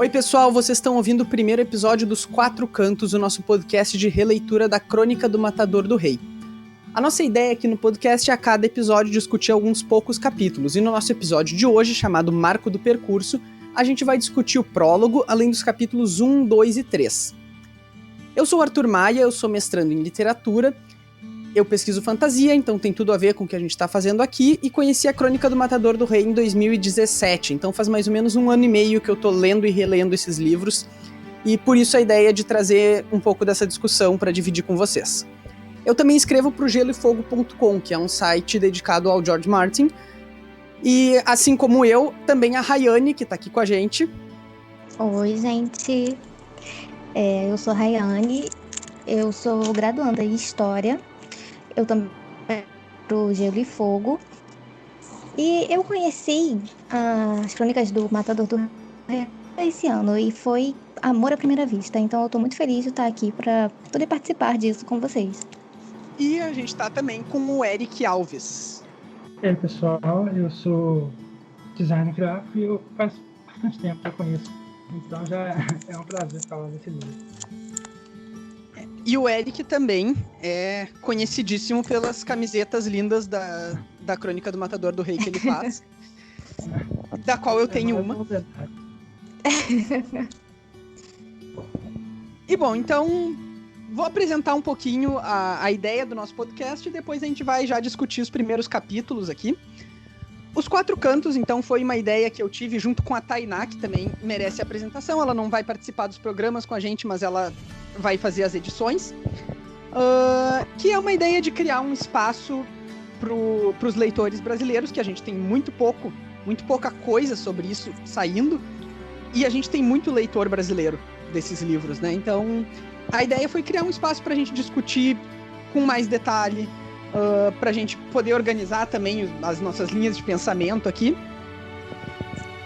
Oi pessoal, vocês estão ouvindo o primeiro episódio dos Quatro Cantos, o nosso podcast de releitura da Crônica do Matador do Rei. A nossa ideia aqui no podcast é a cada episódio discutir alguns poucos capítulos, e no nosso episódio de hoje, chamado Marco do Percurso, a gente vai discutir o prólogo, além dos capítulos 1, 2 e 3. Eu sou o Arthur Maia, eu sou mestrando em literatura, eu pesquiso fantasia, então tem tudo a ver com o que a gente está fazendo aqui, e conheci a Crônica do Matador do Rei em 2017, então faz mais ou menos 1 ano e meio que eu tô lendo e relendo esses livros, e por isso a ideia de trazer um pouco dessa discussão para dividir com vocês. Eu também escrevo pro geloefogo.com, que é um site dedicado ao George Martin, e assim como eu, também a Rayane, que tá aqui com a gente. Oi, gente. Eu sou a Rayane, eu sou graduanda em História. Eu também pro Gelo e Fogo. E eu conheci as Crônicas do Matador do Rei esse ano e foi amor à primeira vista. Então eu tô muito feliz de estar aqui para poder participar disso com vocês. E a gente tá também com o Eric Alves. E aí, pessoal, eu sou designer gráfico e eu faz bastante tempo que eu conheço. Então já é um prazer falar desse livro. E o Eric também é conhecidíssimo pelas camisetas lindas da Crônica do Matador do Rei que ele faz. Da qual eu tenho uma. E bom, então vou apresentar um pouquinho a ideia do nosso podcast e depois a gente vai já discutir os primeiros capítulos aqui. Os Quatro Cantos, então, foi uma ideia que eu tive junto com a Tainá, que também merece apresentação. Ela não vai participar dos programas com a gente, mas ela vai fazer as edições. Que é uma ideia de criar um espaço para os leitores brasileiros, que a gente tem muito pouca coisa sobre isso saindo, e a gente tem muito leitor brasileiro desses livros, né? Então, a ideia foi criar um espaço para a gente discutir com mais detalhe, para a gente poder organizar também as nossas linhas de pensamento aqui.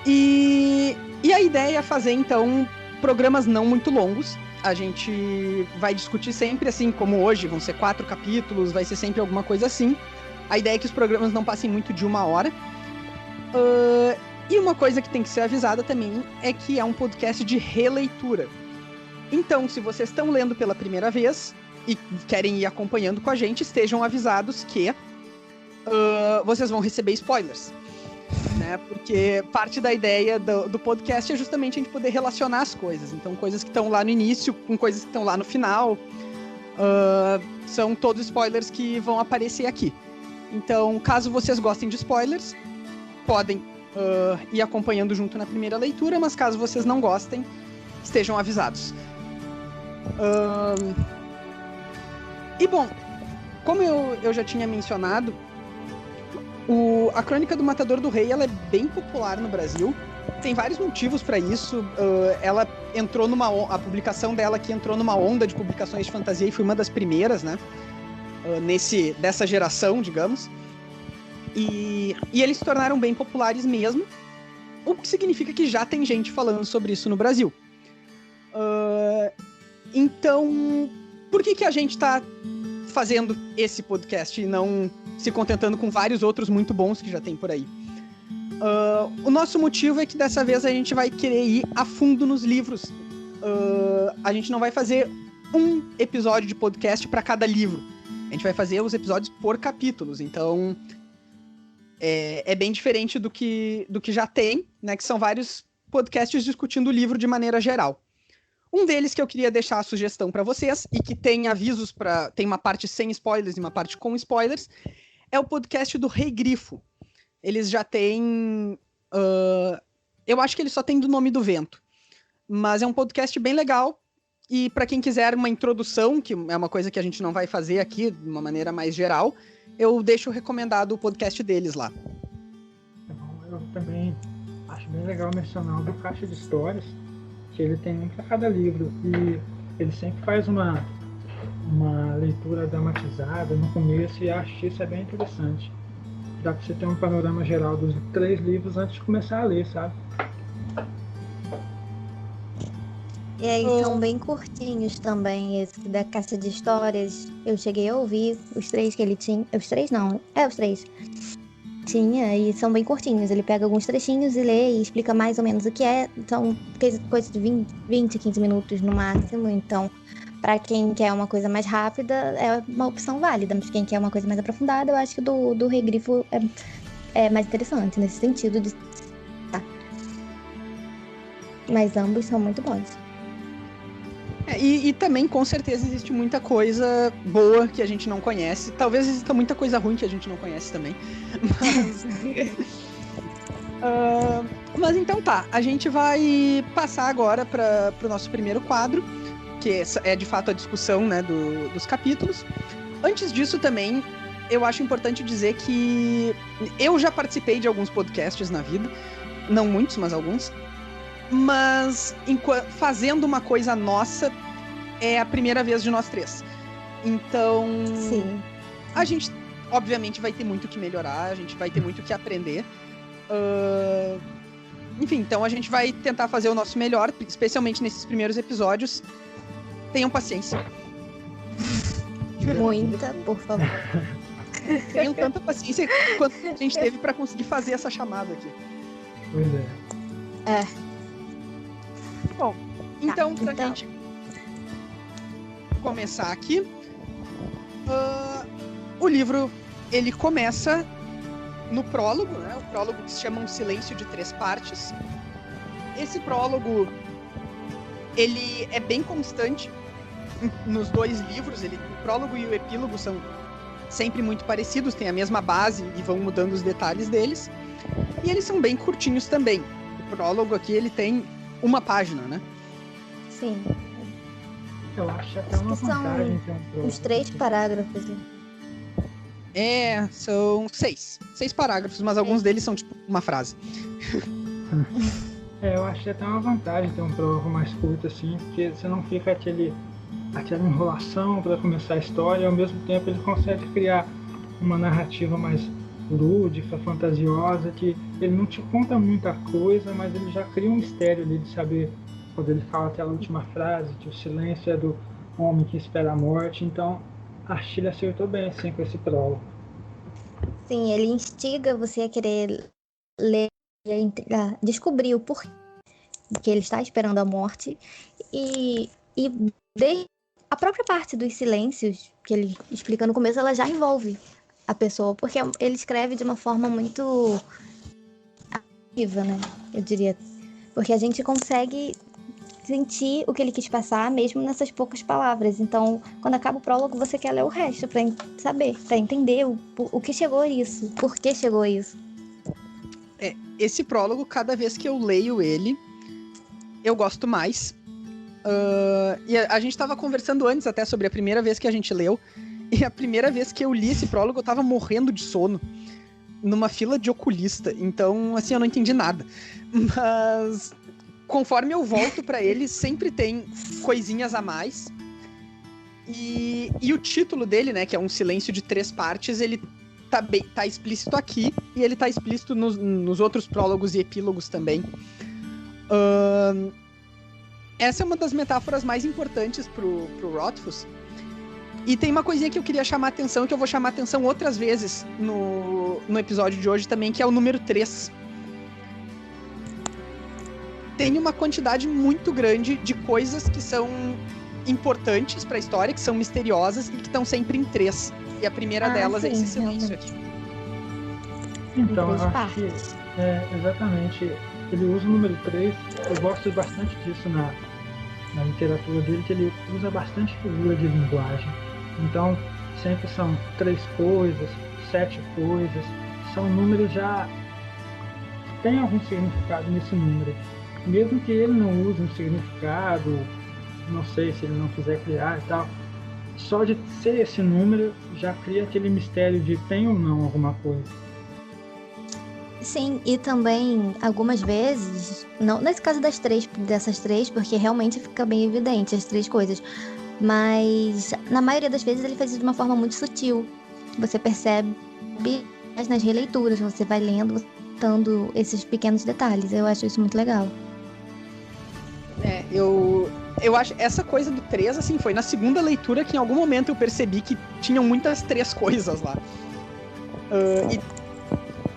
E a ideia é fazer, então, programas não muito longos. A gente vai discutir sempre, assim como hoje, vão ser 4 capítulos, vai ser sempre alguma coisa assim. A ideia é que os programas não passem muito de 1 hora. E uma coisa que tem que ser avisada também é que é um podcast de releitura. Então, se vocês estão lendo pela primeira vez e querem ir acompanhando com a gente, estejam avisados que vocês vão receber spoilers, né? Porque parte da ideia do podcast é justamente a gente poder relacionar as coisas. Então, coisas que estão lá no início com coisas que estão lá no final, são todos spoilers que vão aparecer aqui. Então, caso vocês gostem de spoilers, podem ir acompanhando junto na primeira leitura, mas caso vocês não gostem, estejam avisados. E bom, como eu já tinha mencionado, a Crônica do Matador do Rei ela é bem popular no Brasil. Tem vários motivos para isso. Ela entrou a publicação dela que entrou numa onda de publicações de fantasia e foi uma das primeiras, né? Dessa geração, digamos. E eles se tornaram bem populares mesmo, o que significa que já tem gente falando sobre isso no Brasil. Então, por que a gente está fazendo esse podcast e não se contentando com vários outros muito bons que já tem por aí? O nosso motivo é que dessa vez a gente vai querer ir a fundo nos livros. A gente não vai fazer um episódio de podcast para cada livro. A gente vai fazer os episódios por capítulos. Então, é bem diferente do que já tem, né? Que são vários podcasts discutindo o livro de maneira geral. Um deles que eu queria deixar a sugestão para vocês, e que tem avisos tem uma parte sem spoilers e uma parte com spoilers, é o podcast do Rei Grifo. Eles já têm... eu acho que eles só têm do Nome do Vento. Mas é um podcast bem legal, e para quem quiser uma introdução, que é uma coisa que a gente não vai fazer aqui de uma maneira mais geral, eu deixo recomendado o podcast deles lá. Eu também acho bem legal mencionar o do Caixa de Histórias, que ele tem um para cada livro, e ele sempre faz uma leitura dramatizada no começo, e acho que isso é bem interessante. Dá para você ter um panorama geral dos 3 livros antes de começar a ler, sabe? E aí são bem curtinhos também, esse da Caixa de Histórias. Eu cheguei a ouvir os 3 que ele tinha. Os 3 não, os 3. tinha, e são bem curtinhos. Ele pega alguns trechinhos e lê e explica mais ou menos o que é. São coisas de 20, 15 minutos no máximo. Então, para quem quer uma coisa mais rápida, é uma opção válida. Mas quem quer uma coisa mais aprofundada, eu acho que do Rei Grifo é mais interessante nesse sentido de... Mas ambos são muito bons. E também, com certeza, existe muita coisa boa que a gente não conhece. Talvez exista muita coisa ruim que a gente não conhece também. Mas então tá, a gente vai passar agora para o nosso primeiro quadro, que é de fato a discussão, né, dos capítulos. Antes disso também, eu acho importante dizer que eu já participei de alguns podcasts na vida. Não muitos, mas alguns. Mas fazendo uma coisa nossa é a primeira vez de nós três. Então, Sim. A gente obviamente vai ter muito que melhorar, a gente vai ter muito que aprender. Enfim, então a gente vai tentar fazer o nosso melhor, especialmente nesses primeiros episódios. Tenham paciência. Muita, por favor. Tenham tanta paciência quanto a gente teve para conseguir fazer essa chamada aqui. Pois é. Bom, então, pra gente começar aqui, o livro, ele começa no prólogo, né? O prólogo que se chama Um Silêncio de Três Partes. Esse prólogo, ele é bem constante nos dois livros. O prólogo e o epílogo são sempre muito parecidos, têm a mesma base e vão mudando os detalhes deles. E eles são bem curtinhos também. O prólogo aqui, ele tem uma página, né? Sim. Eu acho até uma vantagem ter um prólogo. Os 3 parágrafos. São 6 parágrafos, mas alguns deles são tipo uma frase. Eu acho até uma vantagem ter um prólogo mais curto assim, porque você não fica aquela enrolação para começar a história, e ao mesmo tempo ele consegue criar uma narrativa mais lúdica, fantasiosa, que ele não te conta muita coisa, mas ele já cria um mistério ali de saber, quando ele fala aquela última frase, que o silêncio é do homem que espera a morte. Então, acho que ele acertou bem assim com esse prólogo. Sim, ele instiga você a querer ler e descobrir o porquê que ele está esperando a morte, e desde a própria parte dos silêncios que ele explica no começo, ela já envolve a pessoa, porque ele escreve de uma forma muito ativa, né? Eu diria. Porque a gente consegue sentir o que ele quis passar, mesmo nessas poucas palavras. Então, quando acaba o prólogo, você quer ler o resto pra saber, pra entender o que chegou a isso, por que chegou a isso. Esse prólogo, cada vez que eu leio ele, eu gosto mais. E a gente tava conversando antes até sobre a primeira vez que a gente leu. E a primeira vez que eu li esse prólogo, eu tava morrendo de sono numa fila de oculista. Então, assim, eu não entendi nada. Mas conforme eu volto pra ele, sempre tem coisinhas a mais. E o título dele, né, que é Um Silêncio de Três Partes, ele tá explícito aqui, e ele tá explícito nos outros prólogos e epílogos também. Essa é uma das metáforas mais importantes pro Rothfuss. E tem uma coisinha que eu queria chamar a atenção, que eu vou chamar a atenção outras vezes no episódio de hoje também, que é o número 3. Tem uma quantidade muito grande de coisas que são importantes para a história, que são misteriosas e que estão sempre em 3. E a primeira delas é esse silêncio aqui. Então, eu acho que exatamente, ele usa o número 3, eu gosto bastante disso na literatura dele, que ele usa bastante figura de linguagem. Então, sempre são 3 coisas, 7 coisas, são números já que tem algum significado nesse número. Mesmo que ele não use um significado, não sei se ele não quiser criar e tal, só de ser esse número já cria aquele mistério de tem ou não alguma coisa. Sim, e também algumas vezes, não nesse caso dessas três, porque realmente fica bem evidente as 3 coisas, mas na maioria das vezes ele faz isso de uma forma muito sutil. Você percebe mais nas releituras, você vai lendo, notando esses pequenos detalhes. Eu acho isso muito legal. Eu acho essa coisa do 3, assim, foi na segunda leitura que em algum momento eu percebi que tinham muitas 3 coisas lá.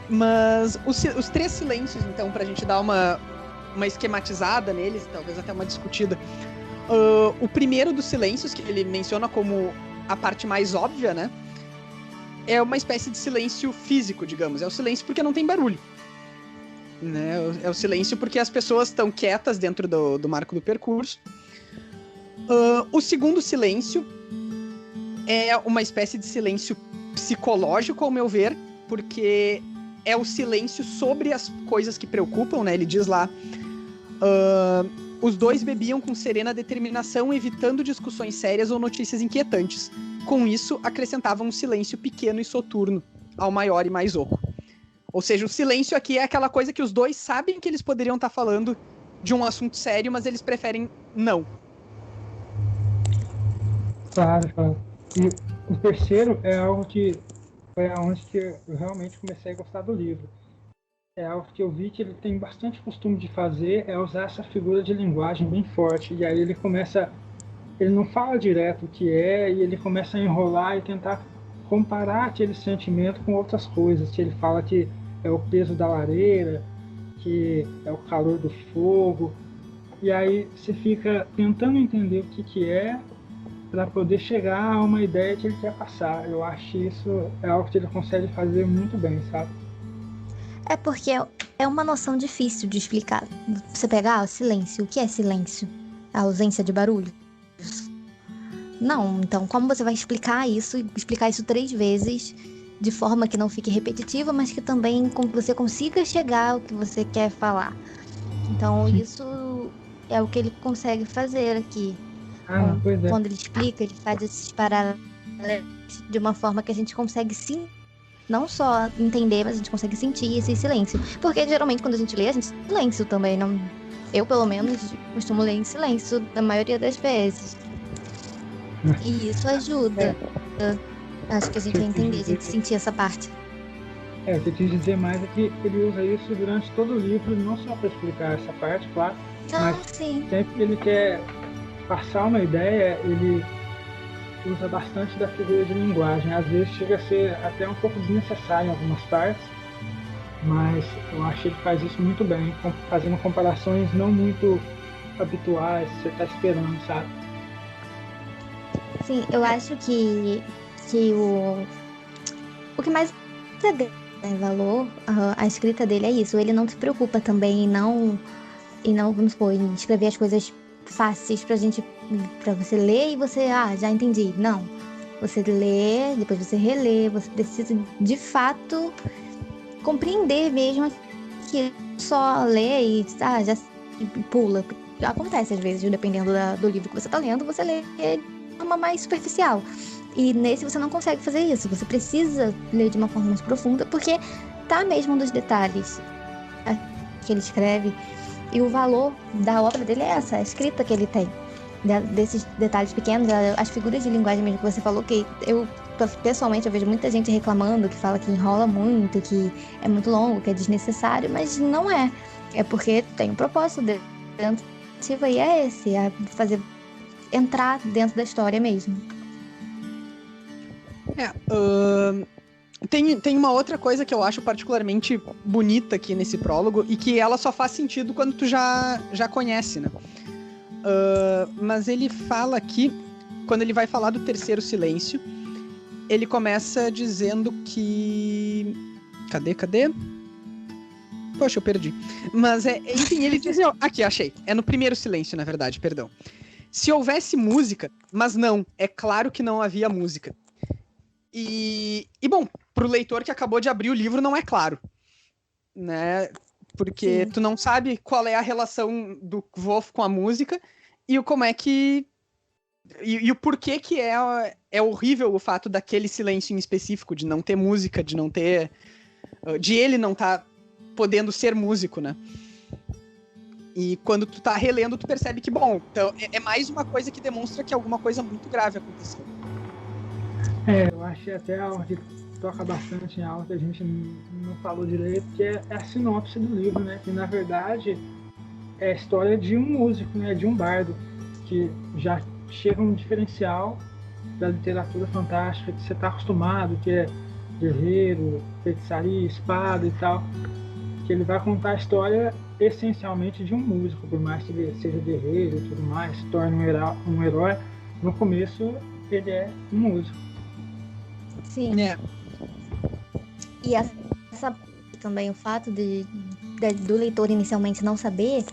Mas os 3 silêncios, então, pra gente dar uma esquematizada neles, talvez até uma discutida. O primeiro dos silêncios, que ele menciona como a parte mais óbvia, né? É uma espécie de silêncio físico, digamos. É o silêncio porque não tem barulho. Né? É o silêncio porque as pessoas estão quietas dentro do marco do percurso. O segundo silêncio é uma espécie de silêncio psicológico, ao meu ver, porque é o silêncio sobre as coisas que preocupam, né? Ele diz lá... os 2 bebiam com serena determinação, evitando discussões sérias ou notícias inquietantes. Com isso, acrescentavam um silêncio pequeno e soturno ao maior e mais oco. Ou seja, o silêncio aqui é aquela coisa que os 2 sabem que eles poderiam estar falando de um assunto sério, mas eles preferem não. Claro, claro. E o terceiro é algo que foi aonde que eu realmente comecei a gostar do livro. É algo que eu vi que ele tem bastante costume de fazer, é usar essa figura de linguagem bem forte. E aí ele não fala direto o que é, e ele começa a enrolar e tentar comparar aquele sentimento com outras coisas. Que ele fala que é o peso da lareira, que é o calor do fogo. E aí você fica tentando entender o que é para poder chegar a uma ideia que ele quer passar. Eu acho que isso é algo que ele consegue fazer muito bem, sabe? É porque é uma noção difícil de explicar. Você pega, silêncio. O que é silêncio? A ausência de barulho? Não, então como você vai explicar isso? Explicar isso 3 vezes, de forma que não fique repetitiva, mas que também você consiga chegar ao que você quer falar. Então isso é o que ele consegue fazer aqui. Pois é. Quando ele explica, ele faz esses paralelos de uma forma que a gente consegue sim, não só entender, mas a gente consegue sentir esse silêncio. Porque geralmente quando a gente lê, a gente silêncio também. Não... Eu, pelo menos, costumo ler em silêncio na maioria das vezes. E isso ajuda. Acho que a gente vai entender, a gente sentir essa parte. O que eu quis dizer mais é que ele usa isso durante todo o livro, não só para explicar essa parte, claro, mas sempre que ele quer passar uma ideia, ele usa bastante da figura de linguagem. Às vezes chega a ser até um pouco desnecessário em algumas partes, mas eu acho que ele faz isso muito bem, fazendo comparações não muito habituais, você está esperando, sabe? Sim, eu acho que o que mais agrega em valor a escrita dele é isso. Ele não se preocupa também em não, vamos supor, em escrever as coisas fáceis pra você ler e você, já entendi. Não. Você lê, depois você relê, você precisa de fato compreender mesmo que só lê e já pula. Acontece às vezes, dependendo do livro que você tá lendo, você lê de forma mais superficial. E nesse você não consegue fazer isso. Você precisa ler de uma forma mais profunda, porque tá mesmo nos detalhes que ele escreve. E o valor da obra dele é essa, a escrita que ele tem. Desses detalhes pequenos, as figuras de linguagem mesmo que você falou, que eu, pessoalmente, eu vejo muita gente reclamando, que fala que enrola muito, que é muito longo, que é desnecessário, mas não é. É porque tem um propósito dentro e é esse, é fazer entrar dentro da história mesmo. Tem uma outra coisa que eu acho particularmente bonita aqui nesse prólogo e que ela só faz sentido quando tu já conhece, né? Mas ele fala aqui, quando ele vai falar do terceiro silêncio, ele começa dizendo que... Cadê? Poxa, eu perdi. Mas, enfim, ele diz... Aqui, achei. É no primeiro silêncio, na verdade, perdão. Se houvesse música, mas não, é claro que não havia música. E bom, pro leitor que acabou de abrir o livro, não é claro, né? Porque tu não sabe qual é a relação do Wolf com a música e como é que... E o porquê que é horrível o fato daquele silêncio em específico, de não ter música, de não ter... De ele não estar podendo ser músico, né? E quando tu tá relendo, tu percebe que, bom, então é mais uma coisa que demonstra que alguma coisa muito grave aconteceu. Eu acho até algo que toca bastante em algo que a gente não falou direito, que é a sinopse do livro, né? Que, na verdade, é a história de um músico, né? De um bardo, que já chega um diferencial da literatura fantástica que você está acostumado, que é guerreiro, feitiçaria, espada e tal, que ele vai contar a história essencialmente de um músico, por mais que ele seja guerreiro e tudo mais, se torne um herói, no começo ele é um músico. Sim. E essa também o fato do leitor inicialmente não saber,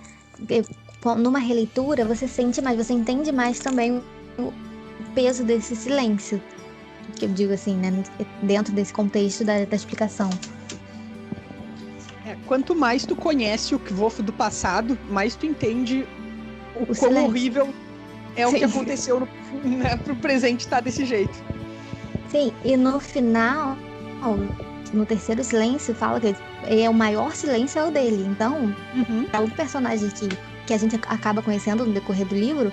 numa releitura você sente mais, você entende mais também o peso desse silêncio, que eu digo assim, né, dentro desse contexto da explicação. Quanto mais tu conhece o Kvof do passado, mais tu entende o quão silêncio. horrível é o que aconteceu pro presente estar desse jeito. Sim, e no final, no terceiro silêncio, fala que o maior silêncio é o dele. Então, é um personagem que a gente acaba conhecendo no decorrer do livro,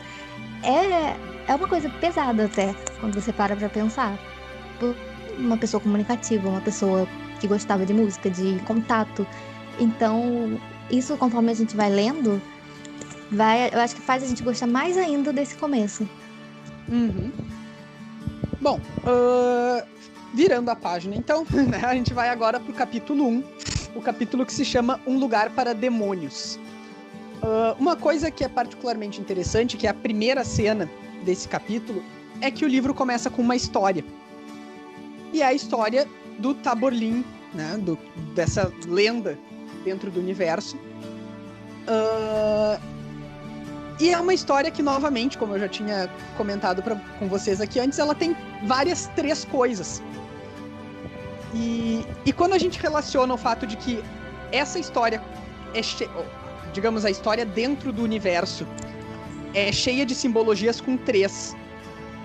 é uma coisa pesada até, quando você para pra pensar. Uma pessoa comunicativa, uma pessoa que gostava de música, de contato. Então, isso, conforme a gente vai lendo, eu acho que faz a gente gostar mais ainda desse começo. Bom, virando a página, então, né, a gente vai agora pro capítulo 1, o capítulo que se chama Um Lugar para Demônios. Uma coisa que é particularmente interessante, que é a primeira cena desse capítulo, é que o livro começa com uma história. E é a história do Taborlin, né, dessa lenda dentro do universo. E é uma história que, novamente, como eu já tinha comentado com vocês aqui antes, ela tem várias três coisas. E quando a gente relaciona o fato de que essa história digamos, a história dentro do universo é cheia de simbologias com três,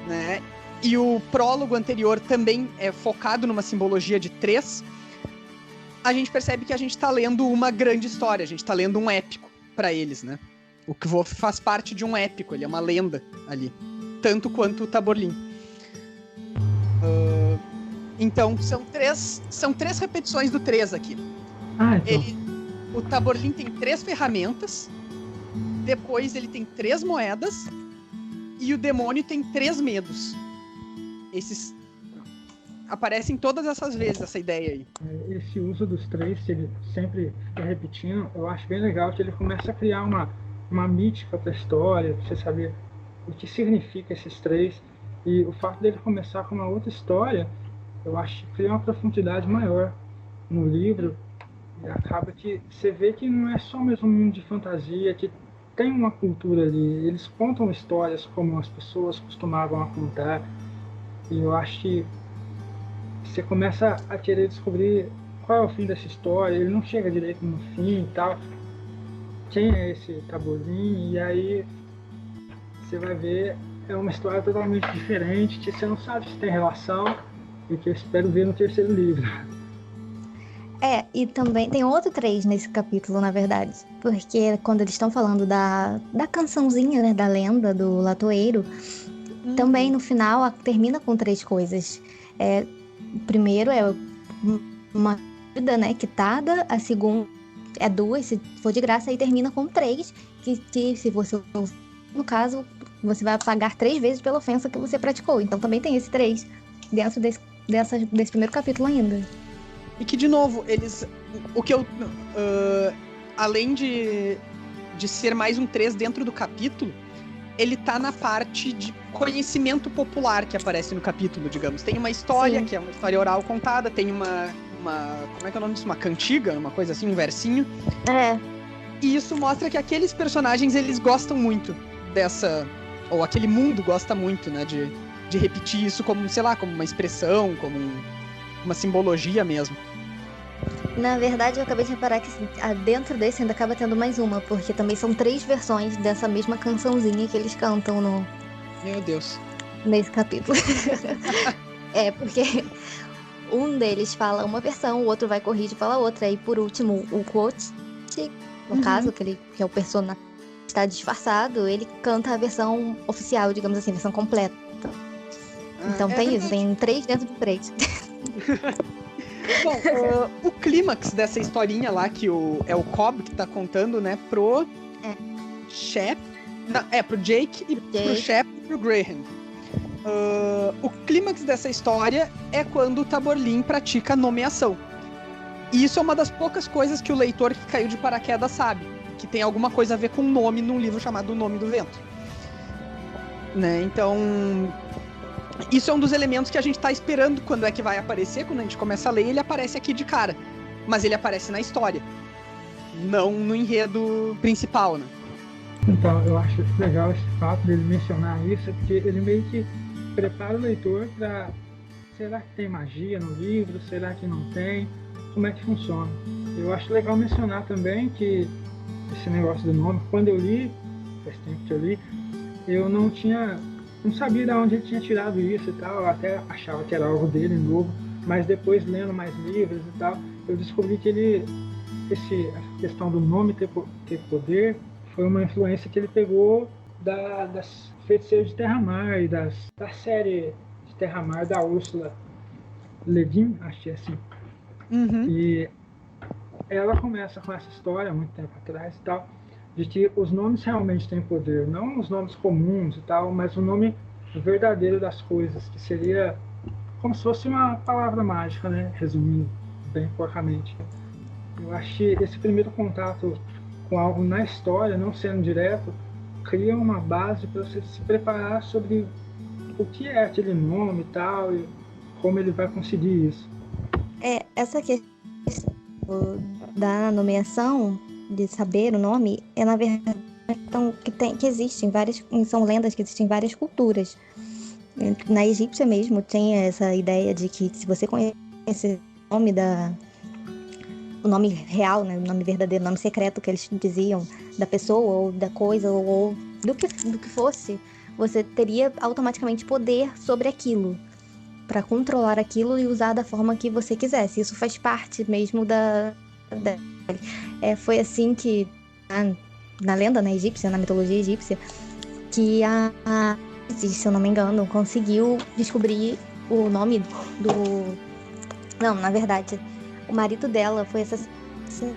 né? E o prólogo anterior também é focado numa simbologia de três, a gente percebe que a gente está lendo uma grande história, a gente está lendo um épico para eles, né? O Kvof faz parte de um épico, ele é uma lenda ali, tanto quanto o Taborlin. Então, são três repetições do 3 aqui. Então. O Taborlin tem 3 ferramentas, depois ele tem 3 moedas, e o demônio tem 3 medos. Esses aparecem todas essas vezes, essa ideia aí. Esse uso dos 3, que ele sempre fica repetindo, eu acho bem legal, que ele começa a criar uma mítica para a história, para você saber o que significa esses 3. E o fato dele começar com uma outra história, eu acho que cria uma profundidade maior no livro. E acaba que você vê que não é só mesmo um mundo de fantasia, que tem uma cultura ali. Eles contam histórias como as pessoas costumavam a contar. E eu acho que você começa a querer descobrir qual é o fim dessa história. Ele não chega direito no fim e tal. Quem é esse Taborlin? E aí você vai ver, é uma história totalmente diferente, que você não sabe se tem relação, e que eu espero ver no terceiro livro. E também tem outro 3 nesse capítulo, na verdade. Porque quando eles estão falando da cançãozinha, né, da lenda do latoeiro, também no final termina com 3 coisas. O primeiro é uma vida, né, quitada. A segunda é 2, se for de graça. Aí termina com 3, que se você, no caso, você vai pagar 3 vezes pela ofensa que você praticou. Então também tem esse 3 dentro desse primeiro capítulo ainda. E que, de novo, além de ser mais um 3 dentro do capítulo, ele tá na parte de conhecimento popular que aparece no capítulo, digamos. Tem uma história, que é uma história oral contada, tem uma como é que é o nome disso? Uma cantiga, uma coisa assim, um versinho. E isso mostra que aqueles personagens, eles gostam muito ou aquele mundo gosta muito, né, de repetir isso como, sei lá, como uma expressão, como uma simbologia mesmo. Na verdade, eu acabei de reparar que dentro desse ainda acaba tendo mais uma, porque também são 3 versões dessa mesma cançãozinha que eles cantam Meu Deus. Nesse capítulo. Porque um deles fala uma versão, o outro vai corrigir e fala outra. E por último, o Quote, no caso, que é o personagem que está disfarçado, ele canta a versão oficial, digamos assim, a versão completa. Então tem isso, tem 3 dentro de 3. Bom, o clímax dessa historinha lá, que é o Cobb que tá contando, né, pro Shep, pro Jake e pro Shep e pro Graham. O clímax dessa história é quando o Taborlin pratica a nomeação. E isso é uma das poucas coisas que o leitor que caiu de paraquedas sabe, que tem alguma coisa a ver com nome num livro chamado O Nome do Vento. Né? Então, isso é um dos elementos que a gente tá esperando quando é que vai aparecer. Quando a gente começa a ler, ele aparece aqui de cara. Mas ele aparece na história, não no enredo principal, né? Então, eu acho legal esse fato dele mencionar isso, porque ele meio que prepara o leitor para... Será que tem magia no livro? Será que não tem? Como é que funciona? Eu acho legal mencionar também que esse negócio do nome, quando eu li, faz tempo que eu li, eu não sabia de onde ele tinha tirado isso e tal, eu até achava que era algo dele novo, mas depois lendo mais livros e tal, eu descobri que a questão do nome ter poder foi uma influência que ele pegou das Feiticeiros de Terramar e da série de Terramar da Ursula Le Guin, acho que é assim. Uhum. E ela começa com essa história, há muito tempo atrás e tal, de que os nomes realmente têm poder, não os nomes comuns e tal, mas o nome verdadeiro das coisas, que seria como se fosse uma palavra mágica, né? Resumindo bem porcamente. Eu acho que esse primeiro contato com algo na história, não sendo direto, cria uma base para você se preparar sobre o que é aquele nome e tal, e como ele vai conseguir isso. Essa questão da nomeação, de saber o nome, é na verdade que existem várias, são lendas que existem em várias culturas. Na egípcia mesmo tem essa ideia de que se você conhece o nome real, né, o nome verdadeiro, o nome secreto que eles diziam da pessoa ou da coisa ou do que fosse, você teria automaticamente poder sobre aquilo, para controlar aquilo e usar da forma que você quisesse. Isso faz parte mesmo foi assim que na lenda, né, egípcia, na mitologia egípcia, que a Isis, se eu não me engano, conseguiu descobrir o nome não, na verdade, o marido dela foi assassinado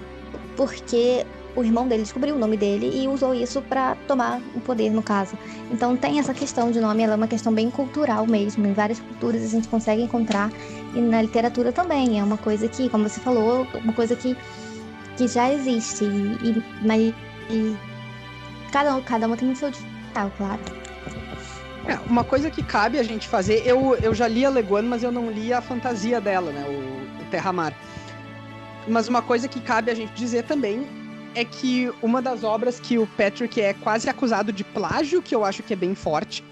porque o irmão dele descobriu o nome dele e usou isso para tomar o poder, no caso. Então tem essa questão de nome, ela é uma questão bem cultural mesmo. Em várias culturas a gente consegue encontrar, e na literatura também. É uma coisa que, como você falou, uma coisa que já existe. Mas cada uma tem o seu digital, claro. Uma coisa que cabe a gente fazer, eu já li a Le Guin, mas eu não li a fantasia dela, né, o Terramar. Mas uma coisa que cabe a gente dizer também é que uma das obras que o Patrick é quase acusado de plágio, que eu acho que é bem forte,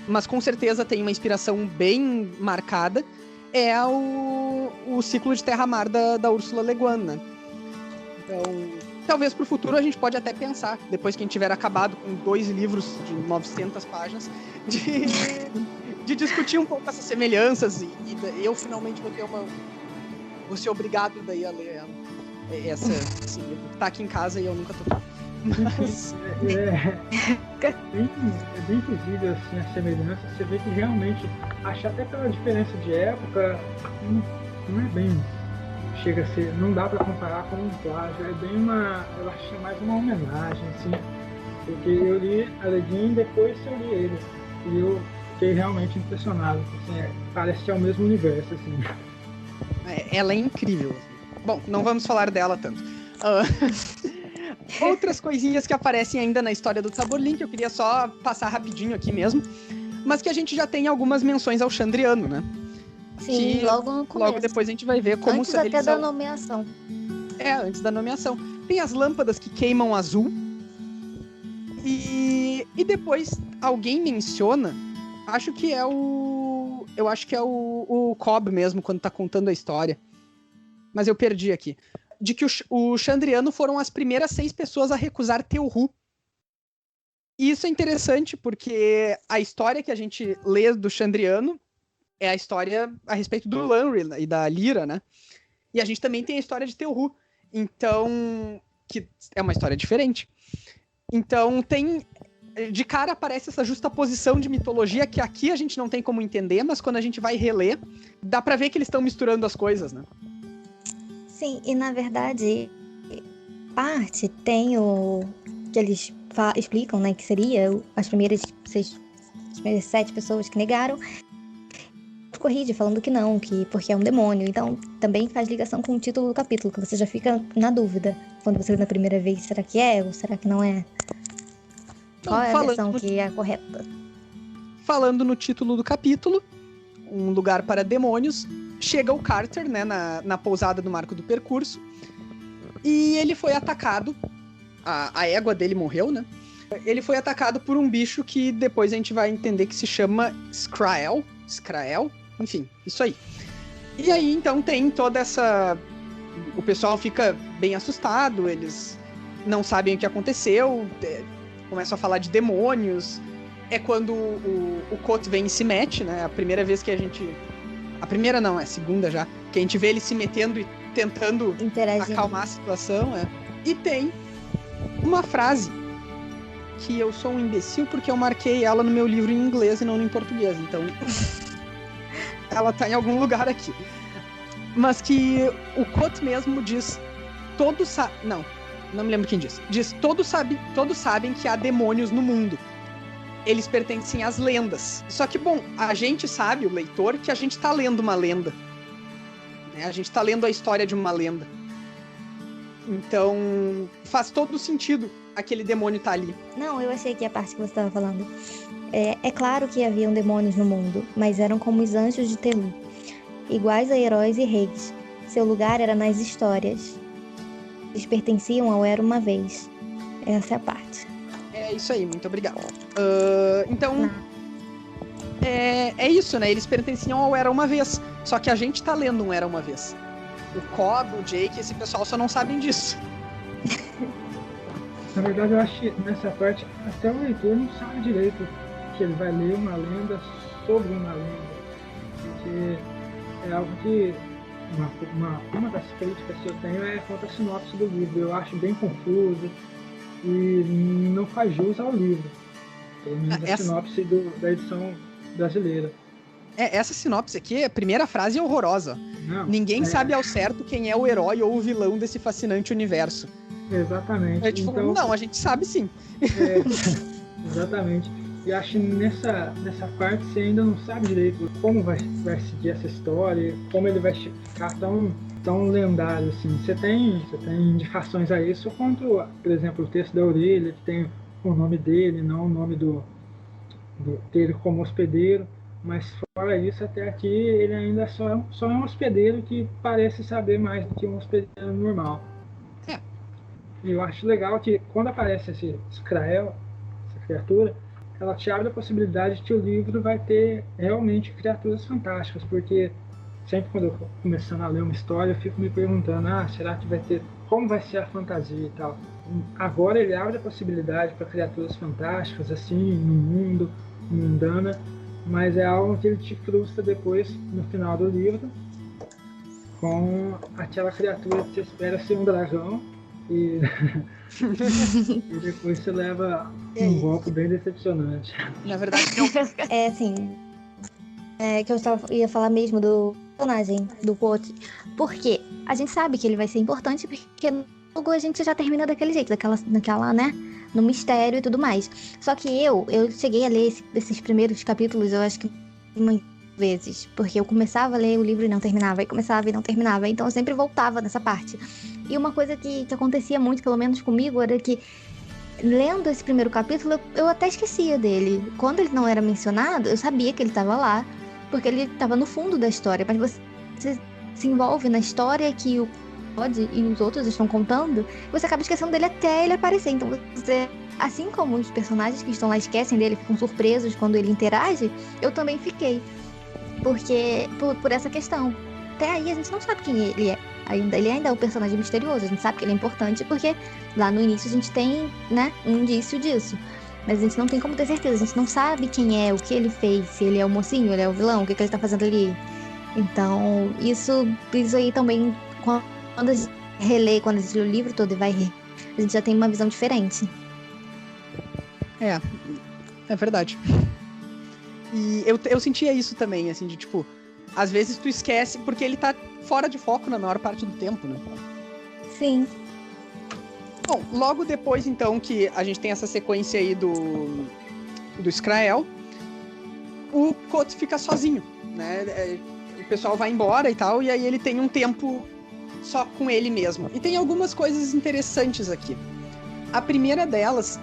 mas com certeza tem uma inspiração bem marcada, é o ciclo de Terramar da Ursula Le Guin, né? Então, talvez pro futuro a gente pode até pensar, depois que a gente tiver acabado com 2 livros de 900 páginas, de discutir um pouco essas semelhanças, e eu finalmente vou ser obrigado daí a ler ela. Esse livro que tá aqui em casa e eu nunca tô. Mas... É bem visível assim, a semelhança. Você vê que realmente, acho até pela diferença de época, não é bem... Chega a ser... Não dá pra comparar com um plágio. É bem eu acho que é mais uma homenagem, assim. Porque eu li a Le Guin e depois eu li ele. E eu fiquei realmente impressionado. Assim, parece que é o mesmo universo, assim. Ela é incrível. Bom, não vamos falar dela tanto. Outras coisinhas que aparecem ainda na história do Taborlin, que eu queria só passar rapidinho aqui mesmo, mas que a gente já tem algumas menções ao Chandriano, né? Sim, logo no começo. Logo depois a gente vai ver como... Antes até da nomeação. Antes da nomeação. Tem as lâmpadas que queimam azul. E depois alguém menciona, acho que é o Cobb mesmo, quando tá contando a história. Mas eu perdi aqui. De que o Chandriano foram as primeiras 6 pessoas a recusar Teuhu. E isso é interessante, porque a história que a gente lê do Chandriano é a história a respeito do Lanri e da Lyra, né? E a gente também tem a história de Teuhu. Então, que é uma história diferente. Então, de cara aparece essa justaposição de mitologia que aqui a gente não tem como entender, mas quando a gente vai reler, dá pra ver que eles estão misturando as coisas, né? Sim, e na verdade, parte tem o que eles explicam, né, que seria as primeiras 6 as 7 pessoas que negaram, corrige falando que não, que porque é um demônio. Então também faz ligação com o título do capítulo, que você já fica na dúvida quando você lê na primeira vez, será que é ou será que não é? Qual é a versão que é a correta? Falando no título do capítulo, Um Lugar para Demônios, chega o Carter, né, na pousada do Marco do Percurso, e ele foi atacado, a égua dele morreu, né? Ele foi atacado por um bicho que depois a gente vai entender que se chama Skrael, enfim, isso aí. E aí, então, tem toda essa... O pessoal fica bem assustado, eles não sabem o que aconteceu, começam a falar de demônios. É quando o Kot vem e se mete, né? A primeira vez que a gente... A primeira não, é a segunda já. Que a gente vê ele se metendo e tentando acalmar a situação. E tem uma frase que eu sou um imbecil porque eu marquei ela no meu livro em inglês e não em português. Então, ela tá em algum lugar aqui. Mas que o Kot mesmo diz... Todos não me lembro quem diz. Diz, todos sabem que há demônios no mundo. Eles pertencem às lendas. Só que, bom, a gente sabe, o leitor, que a gente tá lendo uma lenda. Né? A gente tá lendo a história de uma lenda. Então, faz todo sentido aquele demônio tá ali. Não, eu achei que a parte que você estava falando. É claro que haviam demônios no mundo, mas eram como os anjos de Telu, iguais a heróis e reis. Seu lugar era nas histórias. Eles pertenciam ao Era Uma Vez. Essa é a parte. É isso aí, muito obrigado. Então, é isso, né? Eles pertenciam ao Era Uma Vez. Só que a gente tá lendo um Era Uma Vez. O Cobb, o Jake, esse pessoal só não sabem disso. Na verdade, eu acho que nessa parte até o leitor não sabe direito que ele vai ler uma lenda sobre uma lenda. Porque é algo que uma das críticas que eu tenho é quanto à sinopse do livro. Eu acho bem confuso e não faz jus ao livro. Pelo menos a sinopse da edição brasileira. Essa sinopse aqui, a primeira frase é horrorosa. Ninguém sabe ao certo quem é o herói ou o vilão desse fascinante universo. Exatamente. É tipo, então, não, a gente sabe sim. Exatamente. E acho que nessa parte você ainda não sabe direito como vai seguir essa história, como ele vai ficar tão lendário assim. Você tem indicações a isso quanto, por exemplo, o texto da orelha, que tem o nome dele, não o nome dele como hospedeiro. Mas fora isso, até aqui ele ainda só é um hospedeiro que parece saber mais do que um hospedeiro normal. E eu acho legal que quando aparece esse Skrael, essa criatura, ela te abre a possibilidade de que o livro vai ter realmente criaturas fantásticas, porque sempre quando eu estou começando a ler uma história, eu fico me perguntando, será que vai ter, como vai ser a fantasia e tal. Agora ele abre a possibilidade para criaturas fantásticas, assim, no mundo, mundana, mas é algo que ele te frustra depois, no final do livro, com aquela criatura que você espera ser um dragão, e depois você leva um golpe bem decepcionante. Na verdade, que eu ia falar mesmo do personagem do Kot, porque a gente sabe que ele vai ser importante, porque logo a gente já termina daquele jeito, naquela, né, no mistério e tudo mais. Só que eu cheguei a ler esses primeiros capítulos, eu acho que muitas vezes, porque eu começava a ler o livro e não terminava, e começava e não terminava, então eu sempre voltava nessa parte. E uma coisa que acontecia muito, pelo menos comigo, era que lendo esse primeiro capítulo, eu até esquecia dele. Quando ele não era mencionado, eu sabia que ele estava lá, porque ele estava no fundo da história, mas você se envolve na história que o Todd e os outros estão contando, você acaba esquecendo dele até ele aparecer. Então você, assim como os personagens que estão lá esquecem dele, ficam surpresos quando ele interage, eu também fiquei. Porque, por essa questão. Até aí a gente não sabe quem ele é. Ele ainda é um personagem misterioso, a gente sabe que ele é importante porque lá no início a gente tem, né, um indício disso. Mas a gente não tem como ter certeza, a gente não sabe quem é, o que ele fez, se ele é o mocinho, ele é o vilão, o que ele tá fazendo ali. Então, isso aí também, quando a gente relê, quando a gente lê o livro todo e vai ler, a gente já tem uma visão diferente. É verdade. E eu sentia isso também, assim, de tipo, às vezes tu esquece, porque ele tá fora de foco na maior parte do tempo, né? Sim. Bom, logo depois, então, que a gente tem essa sequência aí do Skrael, o Koth fica sozinho, né? O pessoal vai embora e tal, e aí ele tem um tempo só com ele mesmo. E tem algumas coisas interessantes aqui. A primeira delas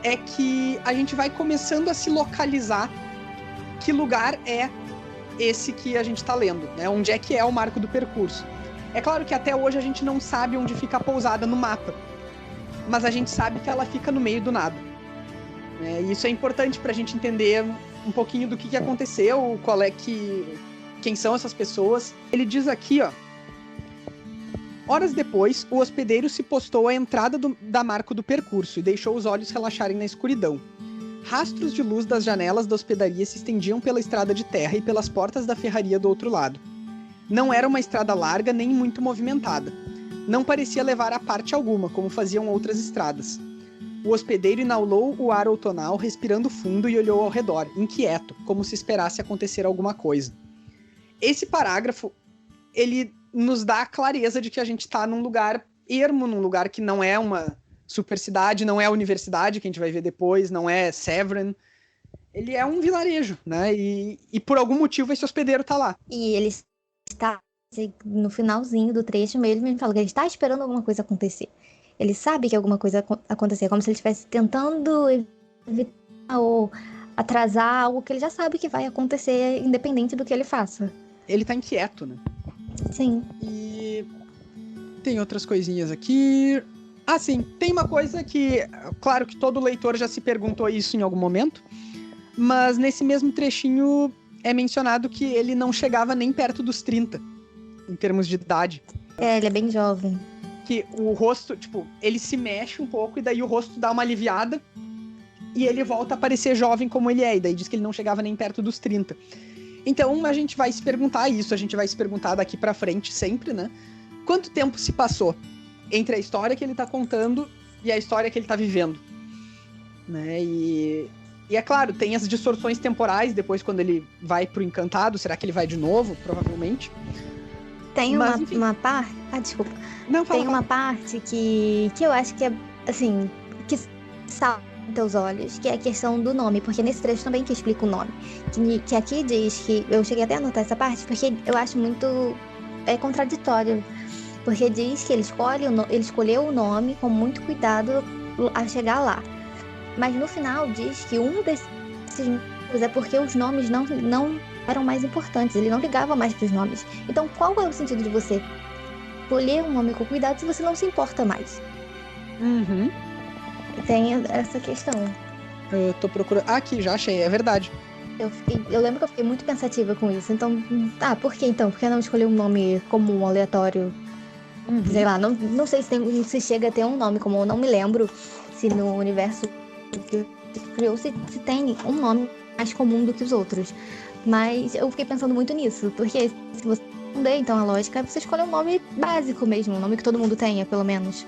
é que a gente vai começando a se localizar que lugar é esse que a gente tá lendo, né? Onde é que é o marco do percurso. É claro que até hoje a gente não sabe onde fica a pousada no mapa, mas a gente sabe que ela fica no meio do nada. E isso é importante pra gente entender um pouquinho do que aconteceu, quem são essas pessoas. Ele diz aqui, ó: horas depois, o hospedeiro se postou à entrada da marco do percurso e deixou os olhos relaxarem na escuridão. Rastros de luz das janelas da hospedaria se estendiam pela estrada de terra e pelas portas da ferraria do outro lado. Não era uma estrada larga nem muito movimentada. Não parecia levar a parte alguma, como faziam outras estradas. O hospedeiro inaulou o ar outonal, respirando fundo, e olhou ao redor, inquieto, como se esperasse acontecer alguma coisa. Esse parágrafo, ele nos dá a clareza de que a gente está num lugar ermo, num lugar que não é uma super cidade, não é a universidade, que a gente vai ver depois, não é Severin. Ele é um vilarejo, né? E por algum motivo esse hospedeiro tá lá. E ele está no finalzinho do trecho mesmo, ele fala que ele está esperando alguma coisa acontecer. Ele sabe que alguma coisa acontecer, como se ele estivesse tentando evitar ou atrasar algo que ele já sabe que vai acontecer, independente do que ele faça. Ele tá inquieto, né? Sim. E tem outras coisinhas aqui. Ah, sim, tem uma coisa que, claro que todo leitor já se perguntou isso em algum momento, mas nesse mesmo trechinho é mencionado que ele não chegava nem perto dos 30, em termos de idade. Ele é bem jovem. Que o rosto, tipo, ele se mexe um pouco e daí o rosto dá uma aliviada e ele volta a parecer jovem como ele é, e daí diz que ele não chegava nem perto dos 30. Então a gente vai se perguntar isso, a gente vai se perguntar daqui pra frente sempre, né? Quanto tempo se passou entre a história que ele tá contando e a história que ele tá vivendo, né? E é claro, tem as distorções temporais depois quando ele vai pro Encantado. Será que ele vai de novo? Provavelmente. Tem uma parte... Ah, desculpa. Não, fala, Tem uma parte que eu acho que é, assim, que salta aos olhos, que é a questão do nome, porque nesse trecho também que explica o nome. Que aqui diz que... Eu cheguei até a anotar essa parte, porque eu acho muito contraditório. Porque diz que ele escolheu o nome com muito cuidado a chegar lá. Mas no final diz que um desses motivos é porque os nomes não eram mais importantes. Ele não ligava mais para os nomes. Então qual é o sentido de você escolher um nome com cuidado se você não se importa mais? Uhum. Tem essa questão. Eu tô procurando... Ah, aqui, já achei, é verdade. Eu lembro que eu fiquei muito pensativa com isso. Então, por que então? Por que não escolher um nome comum, aleatório? Uhum. Sei lá, não sei se chega a ter um nome comum, eu não me lembro se no universo que criou se tem um nome mais comum do que os outros. Mas eu fiquei pensando muito nisso, porque se você entender, então a lógica é você escolher um nome básico mesmo, um nome que todo mundo tenha, pelo menos.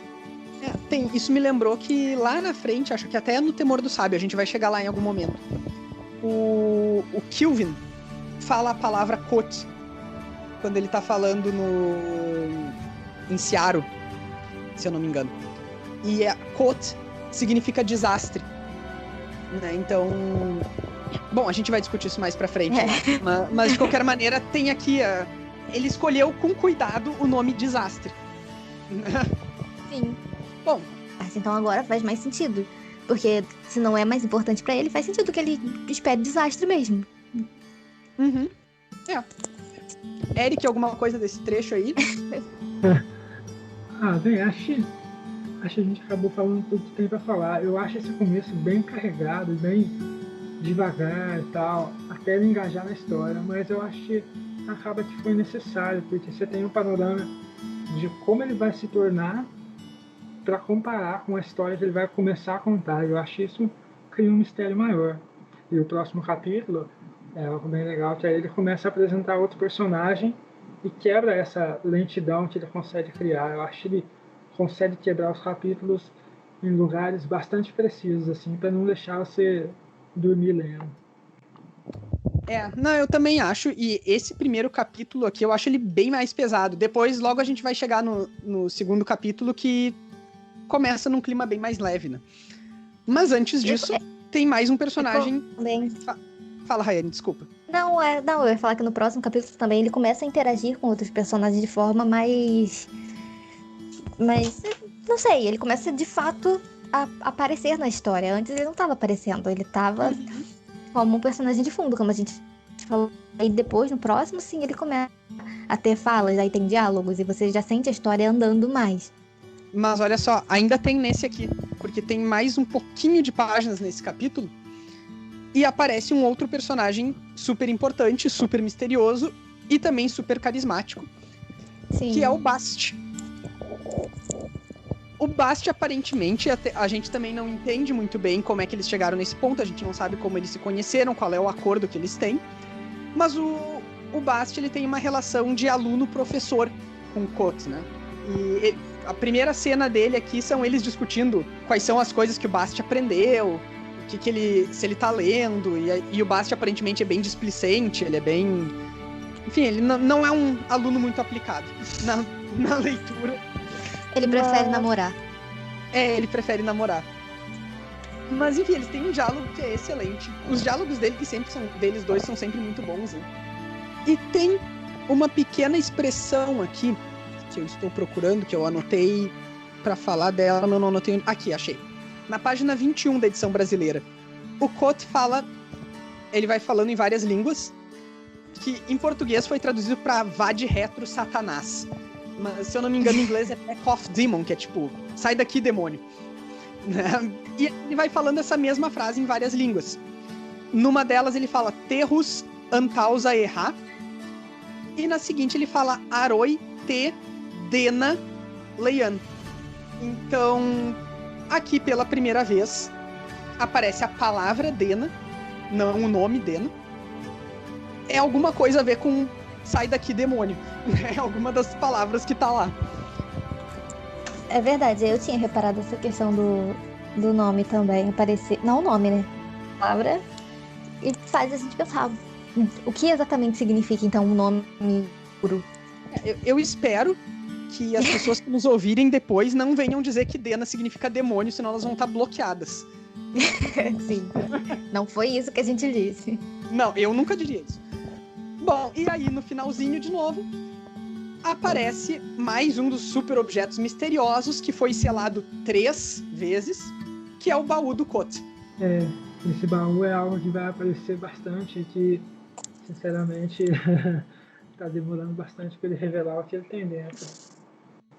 Isso me lembrou que lá na frente, acho que até no Temor do Sábio, a gente vai chegar lá em algum momento. O Kilvin fala a palavra Koth quando ele tá falando em Ciaro, se eu não me engano. E Koth significa desastre, né? Então, bom, a gente vai discutir isso mais pra frente, né? Mas de qualquer maneira tem aqui ele escolheu com cuidado o nome desastre. Sim. Bom, então agora faz mais sentido, porque se não é mais importante pra ele, faz sentido que ele espere desastre mesmo. Uhum. Eric, alguma coisa desse trecho aí? Bem, acho que a gente acabou falando tudo que tem pra falar. Eu acho esse começo bem carregado, bem devagar e tal, até ele engajar na história, mas eu acho que acaba que foi necessário, porque você tem um panorama de como ele vai se tornar para comparar com a história que ele vai começar a contar. Eu acho que isso cria um mistério maior. E o próximo capítulo é algo bem legal, que aí ele começa a apresentar outro personagem e quebra essa lentidão que ele consegue criar. Eu acho que ele consegue quebrar os capítulos em lugares bastante precisos, assim, para não deixar você dormir lendo. Não, eu também acho, e esse primeiro capítulo aqui, eu acho ele bem mais pesado. Depois, logo a gente vai chegar no segundo capítulo, que começa num clima bem mais leve, né? Mas antes disso, tem mais um personagem... Bem. Fala, Rayane, desculpa. Não, eu ia falar que no próximo capítulo também ele começa a interagir com outros personagens de forma mais... não sei, ele começa de fato a aparecer na história. Antes ele não estava aparecendo, ele estava como um personagem de fundo, como a gente falou. E depois, no próximo, sim, ele começa a ter falas, aí tem diálogos, e você já sente a história andando mais. Mas olha só, ainda tem nesse aqui, porque tem mais um pouquinho de páginas nesse capítulo, e aparece um outro personagem super importante, super misterioso, e também super carismático, Sim. que é o Bast. O Bast, aparentemente, a gente também não entende muito bem como é que eles chegaram nesse ponto, a gente não sabe como eles se conheceram, qual é o acordo que eles têm, mas o Bast, ele tem uma relação de aluno-professor com o Koth, né? E a primeira cena dele aqui são eles discutindo quais são as coisas que o Bast aprendeu, se ele tá lendo, e o Bast aparentemente é bem displicente, ele é bem... Enfim, ele não é um aluno muito aplicado na leitura. Ele prefere namorar. Ele prefere namorar. Mas enfim, eles têm um diálogo que é excelente. Os diálogos deles dois são sempre muito bons, né? E tem uma pequena expressão aqui que eu estou procurando, que eu anotei pra falar dela, mas eu não anotei. Aqui, achei. Na página 21 da edição brasileira. O Koth fala, ele vai falando em várias línguas, que em português foi traduzido pra vá de retro Satanás. Mas, se eu não me engano, em inglês é back off demon, que é tipo, sai daqui, demônio. Né? E ele vai falando essa mesma frase em várias línguas. Numa delas ele fala terrus antausa erra, e na seguinte ele fala aroi te dena leian. Então, aqui pela primeira vez aparece a palavra Dena, não o nome Dena. É alguma coisa a ver com sai daqui, demônio. É alguma das palavras que tá lá. É verdade, eu tinha reparado essa questão do nome também aparecer. Não o nome, né? A palavra. E faz a gente pensar o que exatamente significa então o nome puro. Eu espero que as pessoas que nos ouvirem depois não venham dizer que Dena significa demônio, senão elas vão estar bloqueadas. Sim. Não foi isso que a gente disse. Não, eu nunca diria isso. Bom, e aí no finalzinho de novo aparece mais um dos super objetos misteriosos que foi selado 3 vezes, que é o baú do Koth. Esse baú é algo que vai aparecer bastante, que sinceramente tá demorando bastante para ele revelar o que ele tem dentro.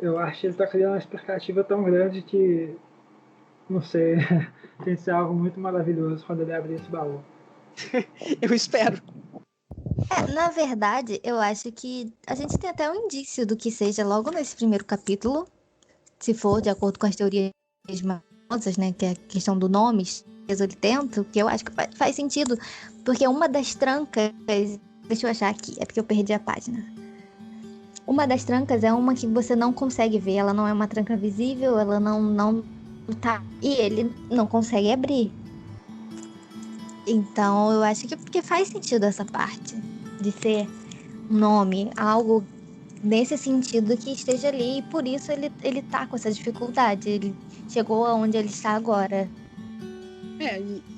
Eu acho que ele tá criando uma expectativa tão grande que, não sei, tem que ser algo muito maravilhoso quando ele abrir esse baú. Eu espero. Na verdade, eu acho que a gente tem até um indício do que seja logo nesse primeiro capítulo, se for de acordo com as teorias famosas, né, que é a questão do nome, 80, que eu acho que faz sentido, porque uma das trancas, deixa eu achar aqui, é porque eu perdi a página. Uma das trancas é uma que você não consegue ver, ela não é uma tranca visível, ela não tá, e ele não consegue abrir. Então, eu acho que faz sentido essa parte de ser um nome, algo nesse sentido que esteja ali, e por isso ele tá com essa dificuldade, ele chegou aonde ele está agora.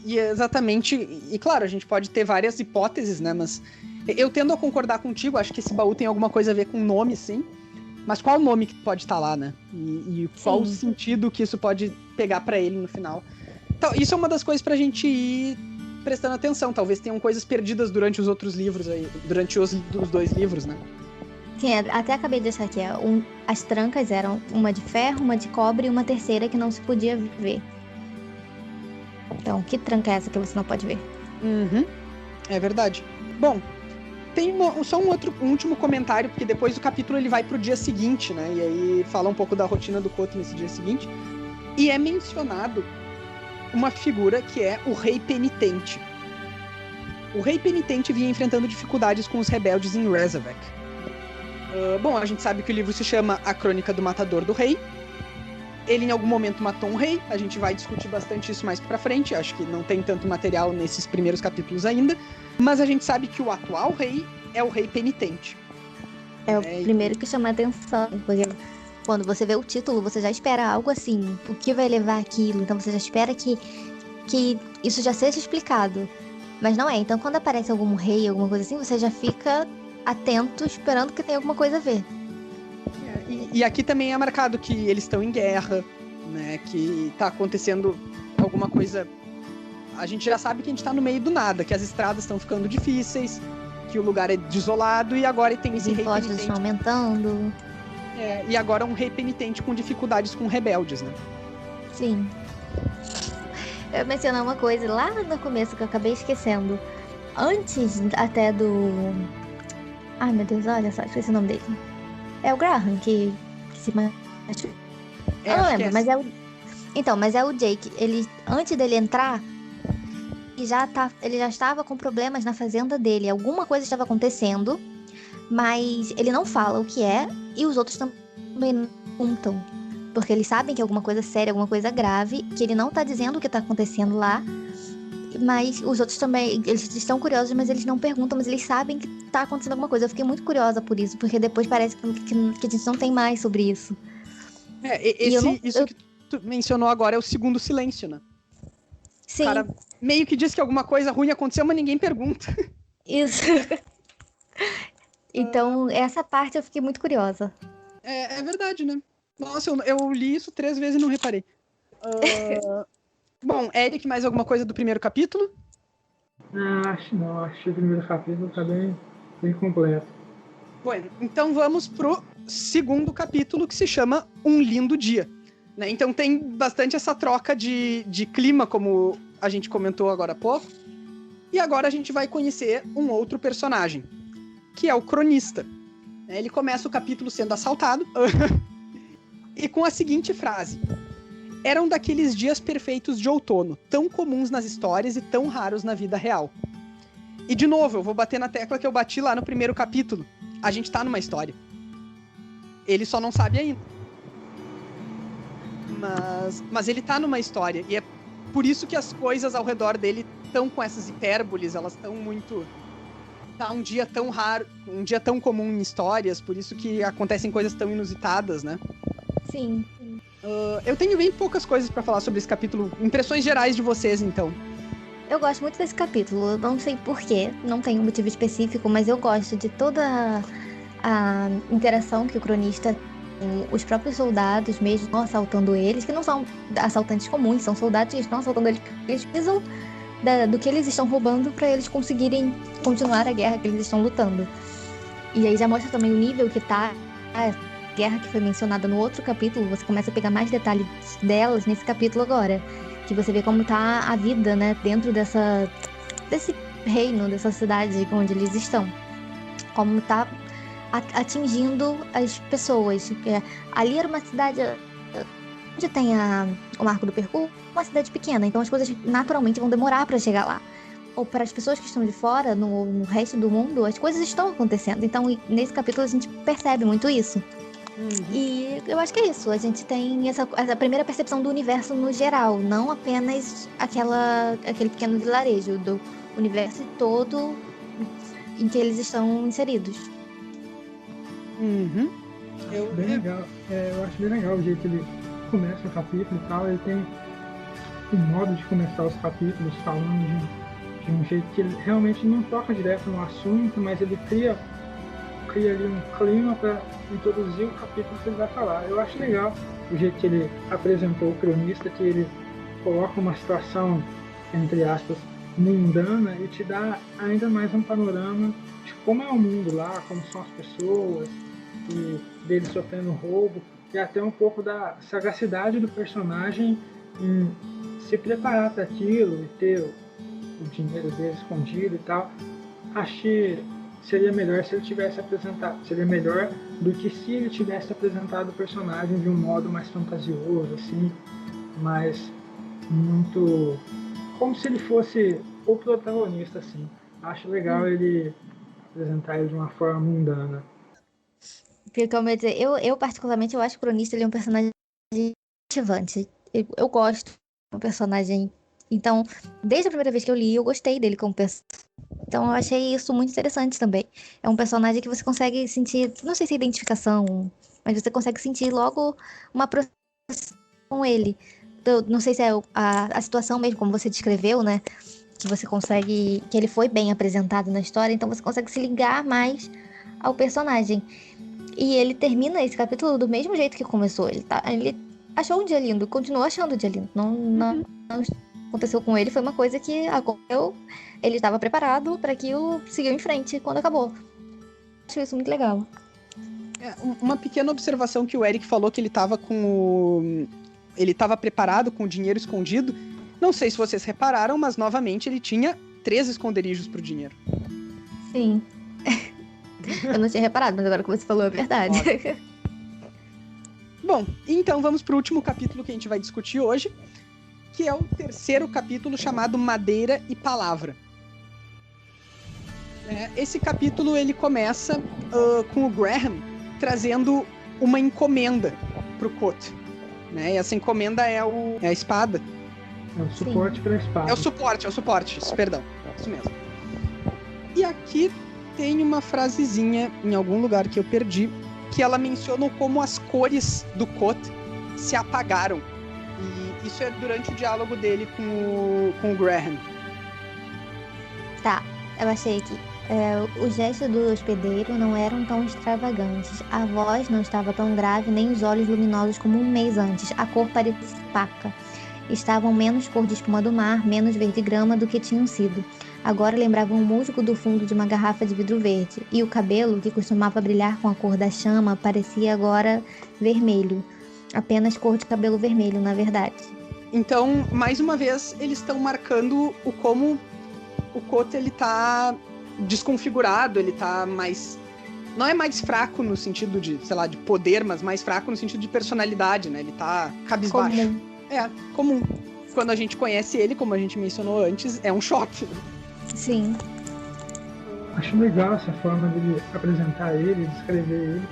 E exatamente, e claro, a gente pode ter várias hipóteses, né, mas eu tendo a concordar contigo, acho que esse baú tem alguma coisa a ver com o nome, sim, mas qual o nome que pode estar lá, né, e qual o sentido que isso pode pegar pra ele no final. Então, isso é uma das coisas pra gente ir prestando atenção, talvez tenham coisas perdidas durante os outros livros aí, durante os 2 livros, né. Sim, até acabei de achar aqui, as trancas eram uma de ferro, uma de cobre e uma terceira que não se podia ver. Então, que tranca é essa que você não pode ver? É verdade. Bom, tem só um último comentário, porque depois do capítulo ele vai pro dia seguinte, né? E aí fala um pouco da rotina do Koth nesse dia seguinte. E é mencionado uma figura que é o Rei Penitente. O Rei Penitente vinha enfrentando dificuldades com os rebeldes em Razavek. Bom, a gente sabe que o livro se chama A Crônica do Matador do Rei. Ele em algum momento matou um rei, a gente vai discutir bastante isso mais pra frente, acho que não tem tanto material nesses primeiros capítulos ainda, mas a gente sabe que o atual rei é o Rei Penitente. É o primeiro que chama a atenção, porque quando você vê o título, você já espera algo assim, o que vai levar aquilo, então você já espera que isso já seja explicado. Mas não é. Então, quando aparece algum rei, alguma coisa assim, você já fica atento, esperando que tenha alguma coisa a ver. E aqui também é marcado que eles estão em guerra, né? Que tá acontecendo alguma coisa. A gente já sabe que a gente tá no meio do nada, que as estradas estão ficando difíceis, que o lugar é desolado e agora tem esse Os rei impostos penitente. estão aumentando. E agora um rei penitente com dificuldades com rebeldes, né? Sim. Eu mencionei uma coisa lá no começo que eu acabei esquecendo. Antes até do... Ai, meu Deus, olha só, esqueci o nome dele. É o Graham que se machucou. Eu não lembro, mas é o... Então, mas é o Jake. Ele, antes dele entrar, ele já estava com problemas na fazenda dele. Alguma coisa estava acontecendo, mas ele não fala o que é e os outros também não perguntam. Porque eles sabem que é alguma coisa séria, alguma coisa grave, que ele não tá dizendo o que tá acontecendo lá. Mas os outros também, eles estão curiosos, mas eles não perguntam, mas eles sabem que tá acontecendo alguma coisa. Eu fiquei muito curiosa por isso, porque depois parece que a gente não tem mais sobre isso. Isso que tu mencionou agora é o segundo silêncio, né? Sim. O cara meio que diz que alguma coisa ruim aconteceu, mas ninguém pergunta. Isso. Então, essa parte eu fiquei muito curiosa. É verdade, né? Nossa, eu li isso 3 vezes e não reparei. Bom, Eric, mais alguma coisa do primeiro capítulo? Acho não. Acho que o primeiro capítulo tá bem completo. Bom, então vamos pro segundo capítulo, que se chama Um Lindo Dia. Né? Então tem bastante essa troca de clima, como a gente comentou agora há pouco. E agora a gente vai conhecer um outro personagem, que é o cronista. Ele começa o capítulo sendo assaltado e com a seguinte frase: eram daqueles dias perfeitos de outono, tão comuns nas histórias e tão raros na vida real. E de novo, eu vou bater na tecla que eu bati lá no primeiro capítulo. A gente tá numa história. Ele só não sabe ainda. Mas ele tá numa história. E é por isso que as coisas ao redor dele estão com essas hipérboles. Elas estão muito... Tá um dia tão raro, um dia tão comum em histórias. Por isso que acontecem coisas tão inusitadas, né? Sim. Eu tenho bem poucas coisas pra falar sobre esse capítulo. Impressões gerais de vocês, então. Eu gosto muito desse capítulo. Eu não sei porquê, não tem um motivo específico, mas eu gosto de toda a interação que o cronista tem, os próprios soldados mesmo estão assaltando eles, que não são assaltantes comuns, são soldados que estão assaltando eles porque eles precisam do que eles estão roubando para eles conseguirem continuar a guerra que eles estão lutando. E aí já mostra também o nível que tá a guerra que foi mencionada no outro capítulo. Você começa a pegar mais detalhes delas nesse capítulo agora, que você vê como tá a vida, né, dentro desse reino, dessa cidade onde eles estão. Como tá atingindo as pessoas. Ali era uma cidade onde tem o Marco do Percurso, uma cidade pequena, então as coisas naturalmente vão demorar para chegar lá. Ou para as pessoas que estão de fora, no resto do mundo, as coisas estão acontecendo. Então, nesse capítulo, a gente percebe muito isso. E eu acho que é isso. A gente tem essa primeira percepção do universo no geral, não apenas aquele pequeno vilarejo, do universo todo em que eles estão inseridos. Eu acho bem legal o jeito que ele começa o capítulo e tal. Ele tem um modo de começar os capítulos falando de um jeito que ele realmente não toca direto no assunto, mas ele cria ali um clima para introduzir o capítulo que ele vai falar. Eu acho legal o jeito que ele apresentou o cronista, que ele coloca uma situação, entre aspas, mundana e te dá ainda mais um panorama de como é o mundo lá, como são as pessoas, e dele sofrendo roubo, e até um pouco da sagacidade do personagem em se preparar para aquilo e ter o dinheiro dele escondido e tal. Achei seria melhor se ele tivesse apresentado, seria melhor do que se ele tivesse apresentado o personagem de um modo mais fantasioso, assim, mais muito como se ele fosse o protagonista, assim. Acho legal ele apresentar ele de uma forma mundana. Eu particularmente, eu acho que o cronista ele é um personagem cativante. Eu gosto de um personagem. Então, desde a primeira vez que eu li, eu gostei dele como personagem. Então, eu achei isso muito interessante também. É um personagem que você consegue sentir, não sei se é identificação, mas você consegue sentir logo uma aproximação com ele. Não sei se é a situação mesmo, como você descreveu, né? que você consegue, que ele foi bem apresentado na história, então você consegue se ligar mais ao personagem. E ele termina esse capítulo do mesmo jeito que começou. Ele achou um dia lindo, continuou achando o dia lindo. Não aconteceu com ele, foi uma coisa que aconteceu, ele estava preparado para aquilo, seguiu em frente quando acabou. Acho isso muito legal. Uma pequena observação que o Eric falou, que ele estava preparado com o dinheiro escondido. Não sei se vocês repararam, mas novamente ele tinha 3 esconderijos pro dinheiro. Sim. Eu não tinha reparado, mas agora que você falou é verdade. Bom, então vamos pro último capítulo que a gente vai discutir hoje, que é o 3º capítulo, chamado Madeira e Palavra. Esse capítulo ele começa com o Graham trazendo uma encomenda pro Koth. Né? E essa encomenda é a espada. É o suporte para a espada. É o suporte, perdão. Isso mesmo. E aqui tem uma frasezinha em algum lugar que eu perdi, que ela menciona como as cores do Koth se apagaram. E isso é durante o diálogo dele com o Graham. Tá, eu achei aqui. Os gestos do hospedeiro não eram tão extravagantes. A voz não estava tão grave, nem os olhos luminosos como um mês antes. A cor parecia opaca. Estavam menos cor de espuma do mar, menos verde grama do que tinham sido. Agora lembravam o musgo do fundo de uma garrafa de vidro verde. E o cabelo, que costumava brilhar com a cor da chama, parecia agora vermelho. Apenas cor de cabelo vermelho, na verdade. Então, mais uma vez, eles estão marcando como o Koth ele tá desconfigurado, ele tá mais... Não é mais fraco no sentido de, sei lá, de poder, mas mais fraco no sentido de personalidade, né? Ele tá cabisbaixo. Comum. Comum. Quando a gente conhece ele, como a gente mencionou antes, é um choque. Sim. Acho legal essa forma de apresentar ele, descrever ele.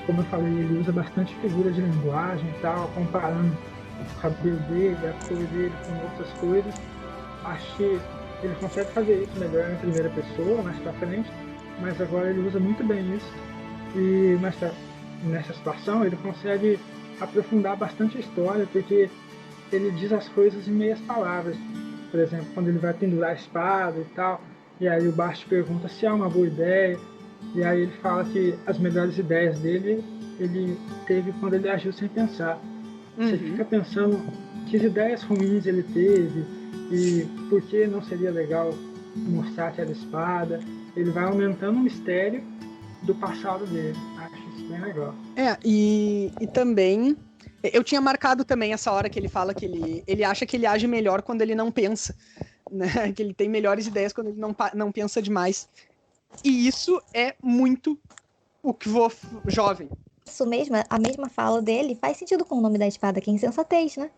Como eu falei, ele usa bastante figura de linguagem e tal, comparando o cabelo dele, a cor dele com outras coisas. Acho que ele consegue fazer isso melhor em primeira pessoa, mais pra frente, mas agora ele usa muito bem isso. E nessa situação ele consegue aprofundar bastante a história, porque ele diz as coisas em meias palavras. Por exemplo, quando ele vai pendurar a espada e tal, e aí o Bast pergunta se é uma boa ideia, e aí ele fala que as melhores ideias dele ele teve quando ele agiu sem pensar. Você fica pensando que ideias ruins ele teve e por que não seria legal mostrar aquela espada. Ele vai aumentando o mistério do passado dele. Acho isso bem legal. E também eu tinha marcado também essa hora que ele fala que ele acha que ele age melhor quando ele não pensa, né? Que ele tem melhores ideias quando ele não pensa demais. E isso é muito o Kvof jovem. Isso mesmo, a mesma fala dele faz sentido com o nome da espada, que é insensatez, né?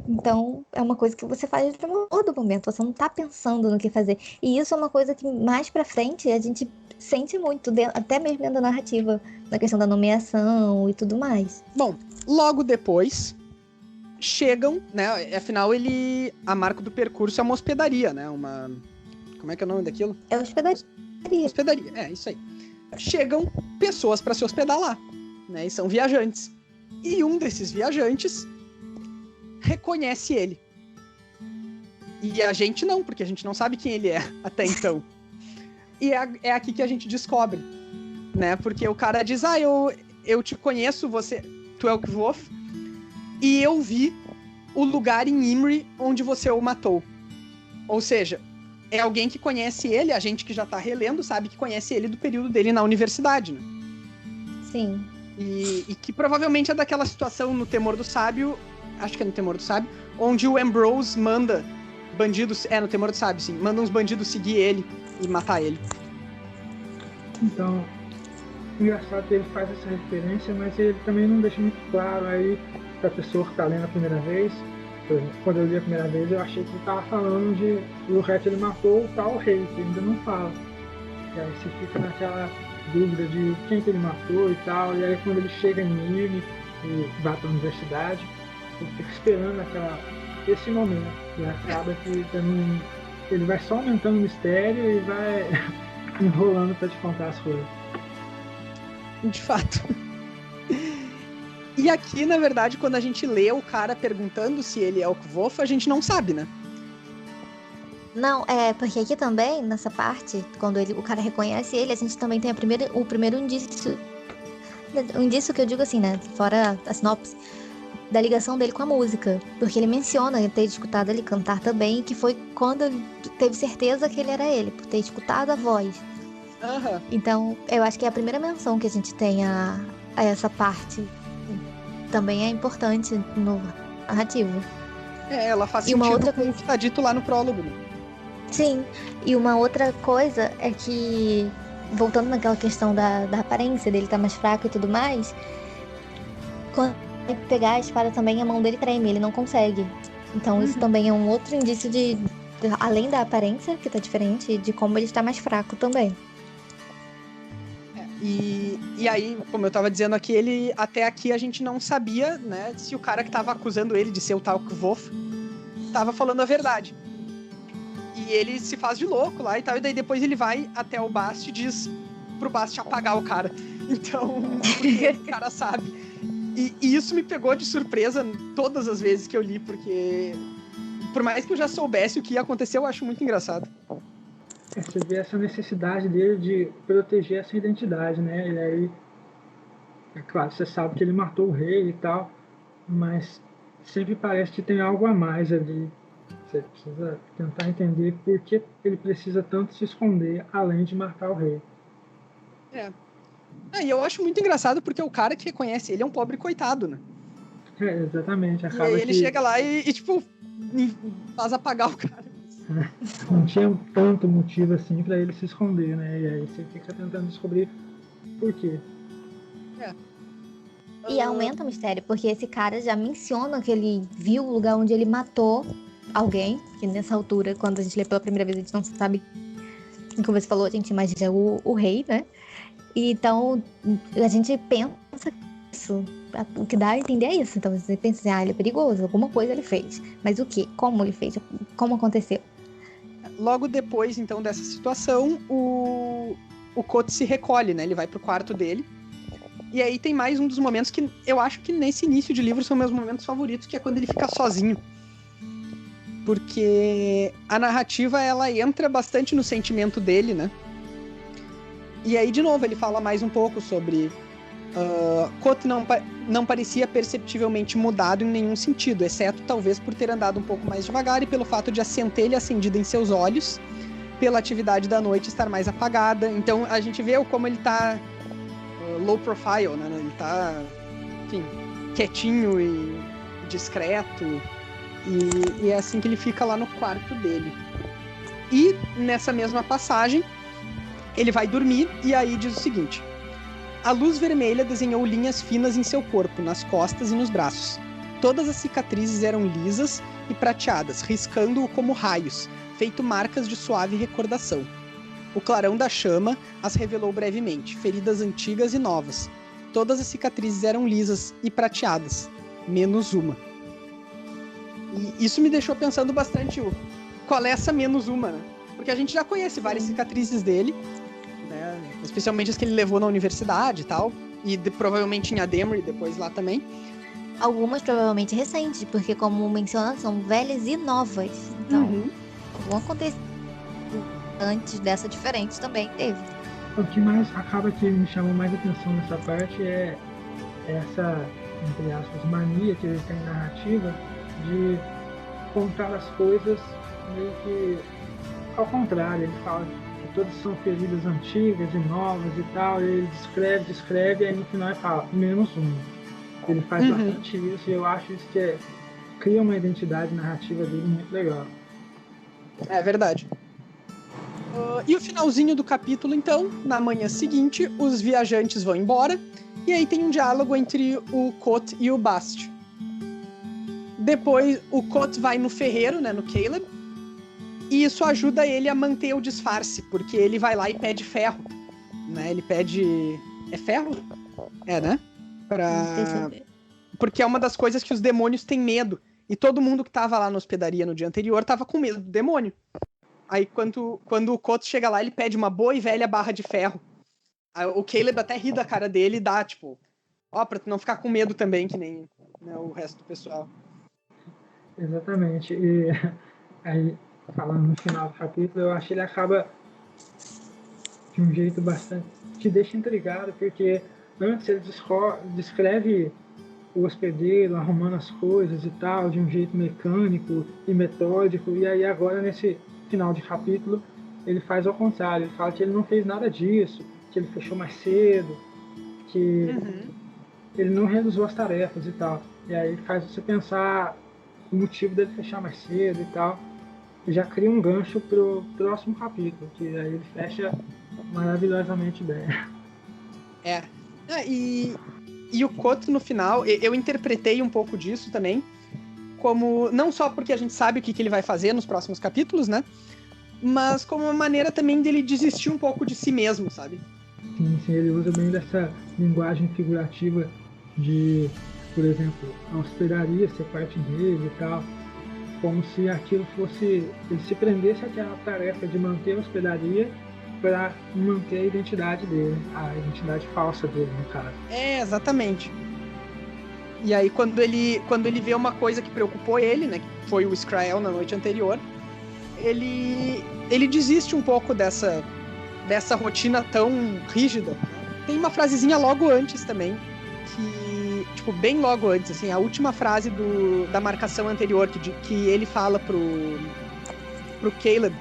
Então, é uma coisa que você faz no todo momento, você não tá pensando no que fazer. E isso é uma coisa que mais pra frente a gente sente muito, até mesmo dentro da narrativa, na questão da nomeação e tudo mais. Bom, logo depois chegam, né? Afinal, a marca do percurso é uma hospedaria, né? Como é que é o nome daquilo? É hospedaria. Hospedaria, isso aí. Chegam pessoas para se hospedar lá, né? E são viajantes. E um desses viajantes reconhece ele. E a gente não, porque a gente não sabe quem ele é até então. E é aqui que a gente descobre, né? Porque o cara diz, eu te conheço, tu é o Kvof, e eu vi o lugar em Imri onde você o matou. Ou seja, é alguém que conhece ele, a gente que já tá relendo sabe que conhece ele do período dele na universidade, né? Sim. E que provavelmente é daquela situação no Temor do Sábio, acho que é no Temor do Sábio, onde o Ambrose manda bandidos, no Temor do Sábio, sim, manda uns bandidos seguir ele e matar ele. Então, engraçado que ele faz essa referência, mas ele também não deixa muito claro aí pra pessoa que tá lendo a primeira vez. Por exemplo, quando eu li a primeira vez, eu achei que ele tava falando de o Heth ele matou o tal rei, que ainda não fala. E aí você fica naquela dúvida de quem que ele matou e tal, e aí quando ele chega em Nîmes e vai pra universidade, eu fico esperando esse momento, e acaba que ele vai só aumentando o mistério e vai enrolando pra te contar as coisas. De fato. E aqui, na verdade, quando a gente lê o cara perguntando se ele é o Kvof, a gente não sabe, né? Não, porque aqui também, nessa parte, quando o cara reconhece ele, a gente também tem o primeiro indício. O indício que eu digo assim, né? Fora a sinopse, da ligação dele com a música. Porque ele menciona ter escutado ele cantar também, que foi quando ele teve certeza que ele era ele, por ter escutado a voz. Aham. Então, eu acho que é a primeira menção que a gente tem a essa parte. Também é importante no narrativo. Ela faz E uma sentido outra com o que tá dito lá no prólogo, né? Sim, e uma outra coisa é que, voltando naquela questão da aparência dele estar mais fraco e tudo mais, quando ele pegar a espada também, a mão dele treme, ele não consegue. Então isso também é um outro indício além da aparência, que tá diferente, de como ele está mais fraco também. E aí, como eu tava dizendo aqui, até aqui a gente não sabia, né, se o cara que tava acusando ele de ser o tal Kvof tava falando a verdade. E ele se faz de louco lá e tal, e daí depois ele vai até o Bast e diz pro Bast apagar o cara. Então, porque o cara sabe. E isso me pegou de surpresa todas as vezes que eu li, porque por mais que eu já soubesse o que ia acontecer, eu acho muito engraçado. Você vê essa necessidade dele de proteger essa identidade, né? E aí, é claro, você sabe que ele matou o rei e tal, mas sempre parece que tem algo a mais ali. Você precisa tentar entender por que ele precisa tanto se esconder, além de matar o rei. E eu acho muito engraçado porque o cara que reconhece ele é um pobre coitado, né? Exatamente. E Acaba aí ele que chega lá e tipo, faz apagar o cara. não tinha tanto motivo assim para ele se esconder, né? E aí você fica tentando descobrir por quê. E aumenta o mistério, porque esse cara já menciona que ele viu o lugar onde ele matou alguém, que nessa altura, quando a gente lê pela primeira vez, a gente não sabe, como você falou, a gente imagina o rei, né? E então, a gente pensa isso, o que dá a entender é isso. Então, você pensa assim, ele é perigoso, alguma coisa ele fez. Mas o quê? Como ele fez? Como aconteceu? Logo depois, então, dessa situação, o Koto se recolhe, né? Ele vai pro quarto dele. E aí tem mais um dos momentos que eu acho que nesse início de livro são meus momentos favoritos, que é quando ele fica sozinho. Porque a narrativa, ela entra bastante no sentimento dele, né? E aí, de novo, ele fala mais um pouco sobre... Koto não parecia perceptivelmente mudado em nenhum sentido, exceto talvez por ter andado um pouco mais devagar e pelo fato de a centelha acendida em seus olhos, pela atividade da noite estar mais apagada. Então a gente vê como ele tá low profile, né? Ele tá, enfim, quietinho e discreto. E é assim que ele fica lá no quarto dele. E nessa mesma passagem, ele vai dormir e aí diz o seguinte: a luz vermelha desenhou linhas finas em seu corpo, nas costas e nos braços. Todas as cicatrizes eram lisas e prateadas, riscando-o como raios, feito marcas de suave recordação. O clarão da chama as revelou brevemente, feridas antigas e novas. Todas as cicatrizes eram lisas e prateadas, menos uma. E isso me deixou pensando bastante, qual é essa menos uma, né? Porque a gente já conhece várias cicatrizes dele, né? Especialmente as que ele levou na universidade e tal, e provavelmente em Ademre depois lá também. Algumas provavelmente recentes, porque como menciona, são velhas e novas. Então, vão acontecer antes dessa diferente também teve. O que mais acaba que me chamou mais atenção nessa parte é essa, entre aspas, mania que ele tem narrativa de contar as coisas meio que ao contrário. Ele fala que todas são feridas antigas e novas e tal, e ele descreve, e aí no final ele fala, menos uma. Ele faz bastante isso, e eu acho isso que cria uma identidade narrativa dele muito legal. É verdade. E o finalzinho do capítulo, então, na manhã seguinte, os viajantes vão embora, e aí tem um diálogo entre o Koth e o Bast. Depois, o Koth vai no ferreiro, né, no Caleb, e isso ajuda ele a manter o disfarce, porque ele vai lá e pede ferro, né, ele pede... É ferro? É, né? Porque é uma das coisas que os demônios têm medo, e todo mundo que tava lá na hospedaria no dia anterior tava com medo do demônio. Aí, quando o Koto chega lá, ele pede uma boa e velha barra de ferro. Aí, o Caleb até ri da cara dele e dá, tipo... pra tu não ficar com medo também, que nem, né, o resto do pessoal. Exatamente. E aí, falando no final do capítulo, eu acho que ele acaba de um jeito bastante... te deixa intrigado, porque antes ele descreve o hospedeiro arrumando as coisas e tal, de um jeito mecânico e metódico, e aí agora nesse final de capítulo ele faz ao contrário, ele fala que ele não fez nada disso, que ele fechou mais cedo, que ele não realizou as tarefas e tal. E aí faz você pensar o motivo dele fechar mais cedo e tal, e já cria um gancho pro próximo capítulo, que aí ele fecha maravilhosamente bem. E o Koto no final, eu interpretei um pouco disso também, como não só porque a gente sabe o que ele vai fazer nos próximos capítulos, né? Mas como uma maneira também dele desistir um pouco de si mesmo, sabe? Sim, ele usa bem dessa linguagem figurativa de, por exemplo, a hospedaria ser parte dele e tal, como se aquilo fosse, ele se prendesse àquela tarefa de manter a hospedaria para manter a identidade dele, a identidade falsa dele, no caso. Exatamente. E aí quando ele vê uma coisa que preocupou ele, né, que foi o Skrael na noite anterior, ele desiste um pouco dessa rotina tão rígida. Tem uma frasezinha logo antes também, que, tipo, bem logo antes, assim, a última frase da marcação anterior, que ele fala pro Caleb,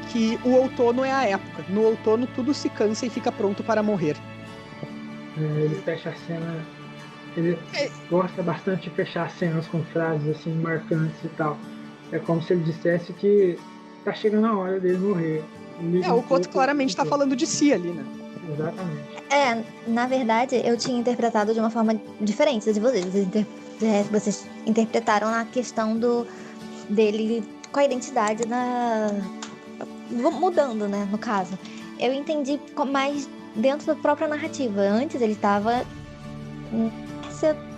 que o outono é a época. No outono tudo se cansa e fica pronto para morrer. Ele fecha a cena... Ele gosta bastante de fechar cenas com frases assim marcantes e tal. É como se ele dissesse que tá chegando a hora dele morrer. O Koto claramente tá falando de si ali, né? Exatamente. Na verdade, eu tinha interpretado de uma forma diferente de vocês. Vocês interpretaram a questão dele com a identidade mudando, né, no caso. Eu entendi mais dentro da própria narrativa. Antes ele tava...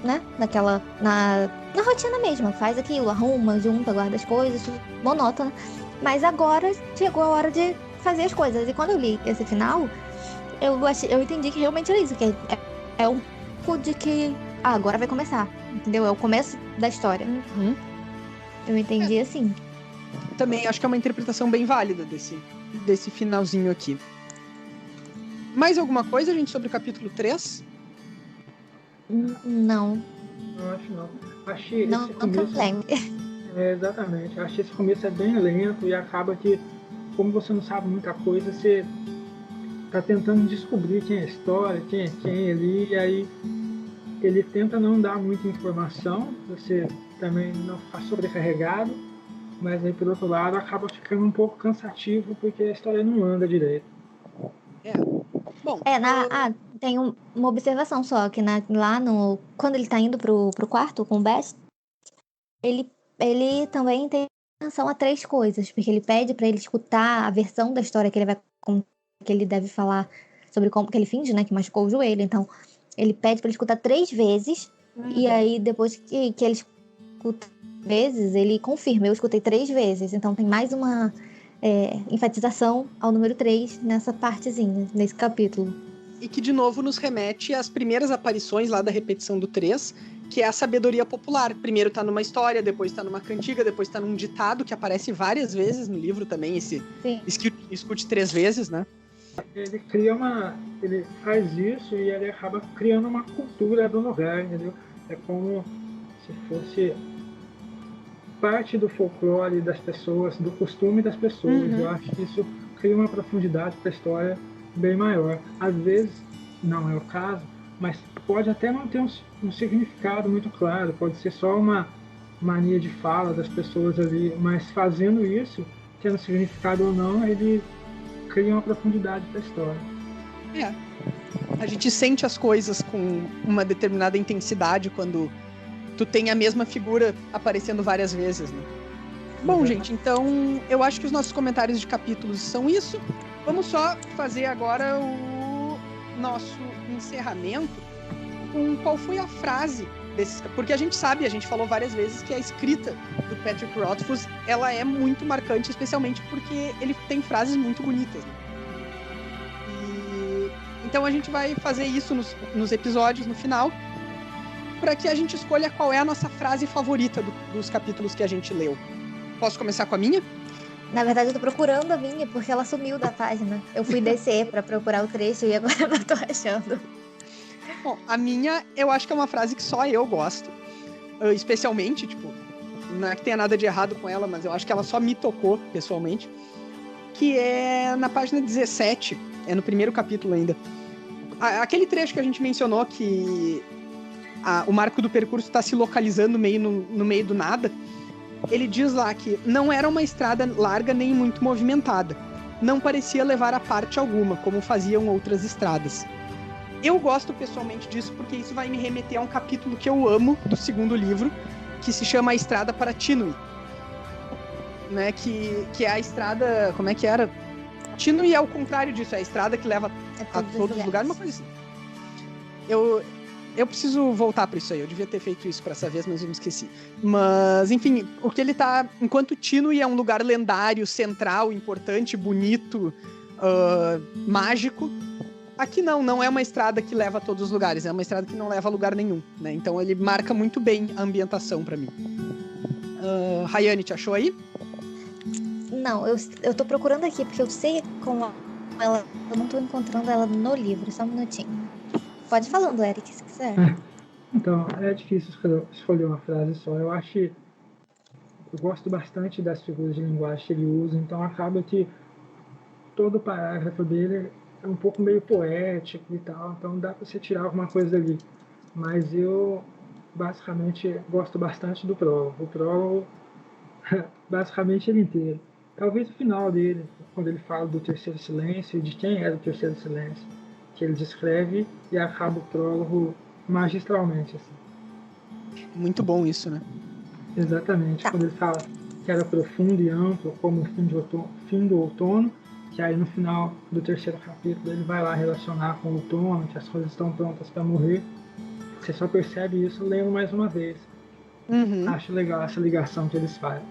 né, na rotina mesmo, faz aquilo, arruma, junta, guarda as coisas, monótono. Mas agora chegou a hora de fazer as coisas. E quando eu li esse final, eu entendi que realmente era isso, que é um pouco de que agora vai começar, entendeu? É o começo da história. Eu entendi assim. Também acho que é uma interpretação bem válida desse finalzinho aqui. Mais alguma coisa, gente, sobre o capítulo 3? Não. Eu acho não. Achei não, esse começo... exatamente. Acho que esse começo é bem lento e acaba que, como você não sabe muita coisa, você tá tentando descobrir quem é a história, quem é quem ali, e aí ele tenta não dar muita informação, você também não ficar sobrecarregado, mas aí, por outro lado, acaba ficando um pouco cansativo porque a história não anda direito. Bom, tem uma observação só, que quando ele tá indo pro quarto com o Best, ele também tem atenção a 3 coisas, porque ele pede pra ele escutar a versão da história que ele deve falar sobre como que ele finge, né, que machucou o joelho. Então, ele pede pra ele escutar 3 vezes, e aí depois que ele escuta vezes, ele confirma, eu escutei 3 vezes. Então tem mais uma enfatização ao número 3 nessa partezinha, nesse capítulo. E que de novo nos remete às primeiras aparições lá da repetição do 3, que é a sabedoria popular. Primeiro tá numa história, depois tá numa cantiga, depois tá num ditado que aparece várias vezes no livro também, esse escute 3 vezes, né? Ele faz isso e ele acaba criando uma cultura do lugar, entendeu? É como se fosse parte do folclore das pessoas, do costume das pessoas. Eu acho que isso cria uma profundidade para a história bem maior. Às vezes não é o caso, mas pode até não ter um significado muito claro, pode ser só uma mania de fala das pessoas ali, mas fazendo isso, tendo significado ou não, ele cria uma profundidade para a história. A gente sente as coisas com uma determinada intensidade quando tu tem a mesma figura aparecendo várias vezes, né? Bom, gente, então eu acho que os nossos comentários de capítulos são isso. Vamos só fazer agora o nosso encerramento com qual foi a frase desses... Porque a gente sabe, a gente falou várias vezes que a escrita do Patrick Rothfuss, ela é muito marcante, especialmente porque ele tem frases muito bonitas, né? Então a gente vai fazer isso nos episódios, no final, para que a gente escolha qual é a nossa frase favorita dos capítulos que a gente leu. Posso começar com a minha? Na verdade, eu tô procurando a minha, porque ela sumiu da página. Eu fui descer pra procurar o trecho e agora eu não tô achando. Bom, a minha, eu acho que é uma frase que só eu gosto. Especialmente, tipo, não é que tenha nada de errado com ela, mas eu acho que ela só me tocou, pessoalmente. Que é na página 17, é no primeiro capítulo ainda. Aquele trecho que a gente mencionou que o marco do percurso está se localizando meio no meio do nada. Ele diz lá que não era uma estrada larga nem muito movimentada. Não parecia levar a parte alguma, como faziam outras estradas. Eu gosto pessoalmente disso porque isso vai me remeter a um capítulo que eu amo do segundo livro, que se chama A Estrada para Tinui. Né, que é a estrada... Como é que era? Tinui é o contrário disso, é a estrada que leva a todos os lugares, uma coisa assim. Eu preciso voltar para isso aí, eu devia ter feito isso para essa vez, mas eu me esqueci. Mas, enfim, o que ele tá... Enquanto Tinui é um lugar lendário, central, importante, bonito, mágico, aqui não é uma estrada que leva a todos os lugares, é uma estrada que não leva a lugar nenhum, né? Então ele marca muito bem a ambientação para mim. Rayane, te achou aí? Não, eu tô procurando aqui, porque eu sei como ela... Eu não tô encontrando ela no livro, só um minutinho. Pode ir falando, Eric, se quiser. Então, é difícil escolher uma frase só. Eu gosto bastante das figuras de linguagem que ele usa, então acaba que todo o parágrafo dele é um pouco meio poético e tal, então dá para você tirar alguma coisa dali. Mas eu, basicamente, gosto bastante do prólogo. O prólogo, basicamente, ele inteiro. Talvez o final dele, quando ele fala do terceiro silêncio e de quem era o terceiro silêncio, que ele descreve e acaba o prólogo magistralmente, assim. Muito bom isso, né? Exatamente, quando ele fala que era profundo e amplo, como o fim do outono, que aí no final do terceiro capítulo ele vai lá relacionar com o outono, que as coisas estão prontas para morrer. Você só percebe isso lendo mais uma vez. Uhum. Acho legal essa ligação que ele faz.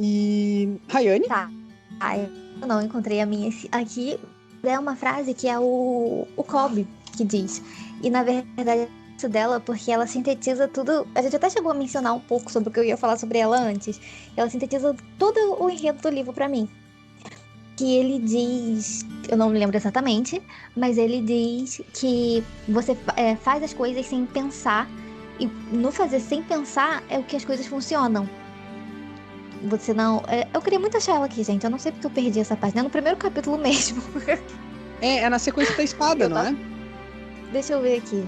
E... Rayane? Tá. Eu não encontrei a minha aqui. É uma frase que é o Cobb que diz. E na verdade isso dela, porque ela sintetiza tudo. A gente até chegou a mencionar um pouco sobre o que eu ia falar sobre ela antes. Ela sintetiza todo o enredo do livro pra mim. Que ele diz, eu não me lembro exatamente, mas ele diz que você faz as coisas sem pensar. E no fazer sem pensar é o que as coisas funcionam. Você não... eu queria muito achar ela aqui, gente. Eu não sei porque eu perdi essa página. É no primeiro capítulo mesmo. É na sequência da espada, não é? Deixa eu ver aqui.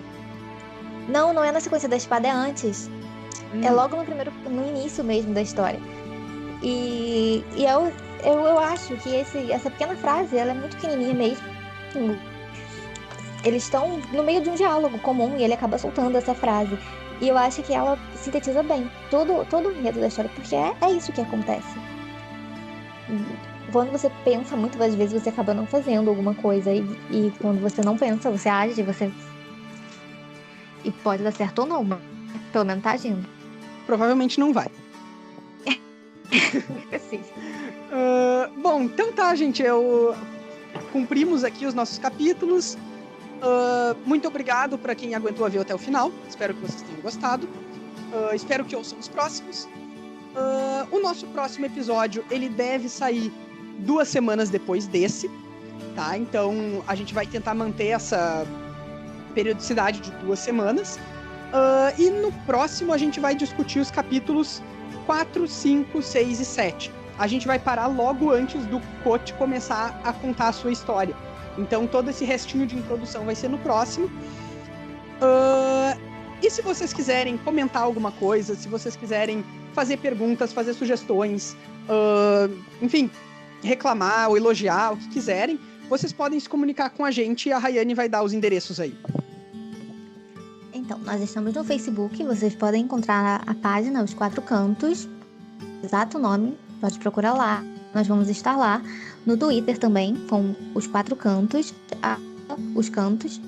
Não é na sequência da espada, é antes. É logo no início mesmo da história. E eu acho que essa pequena frase, ela é muito pequenininha mesmo. Eles estão no meio de um diálogo comum e ele acaba soltando essa frase. E eu acho que ela sintetiza bem todo o enredo da história, porque é isso que acontece. Quando você pensa, muitas das vezes você acaba não fazendo alguma coisa. E quando você não pensa, você age, E pode dar certo ou não, mas pelo menos tá agindo. Provavelmente não vai. Sim. Bom, então tá, gente. Cumprimos aqui os nossos capítulos. Muito obrigado para quem aguentou a ver até o final. Espero que vocês tenham gostado. Espero que ouçam os próximos. O nosso próximo episódio, ele deve sair 2 semanas depois desse, tá? Então, a gente vai tentar manter essa periodicidade de 2 semanas. E no próximo, a gente vai discutir os capítulos 4, 5, 6 e 7. A gente vai parar logo antes do Cote começar a contar a sua história. Então, todo esse restinho de introdução vai ser no próximo. E se vocês quiserem comentar alguma coisa, se vocês quiserem fazer perguntas, fazer sugestões, enfim, reclamar ou elogiar, o que quiserem, vocês podem se comunicar com a gente e a Rayane vai dar os endereços aí. Então, nós estamos no Facebook, vocês podem encontrar a página Os Quatro Cantos, exato nome, pode procurar lá, nós vamos estar lá. No Twitter também, com Os Quatro Cantos, os cantos,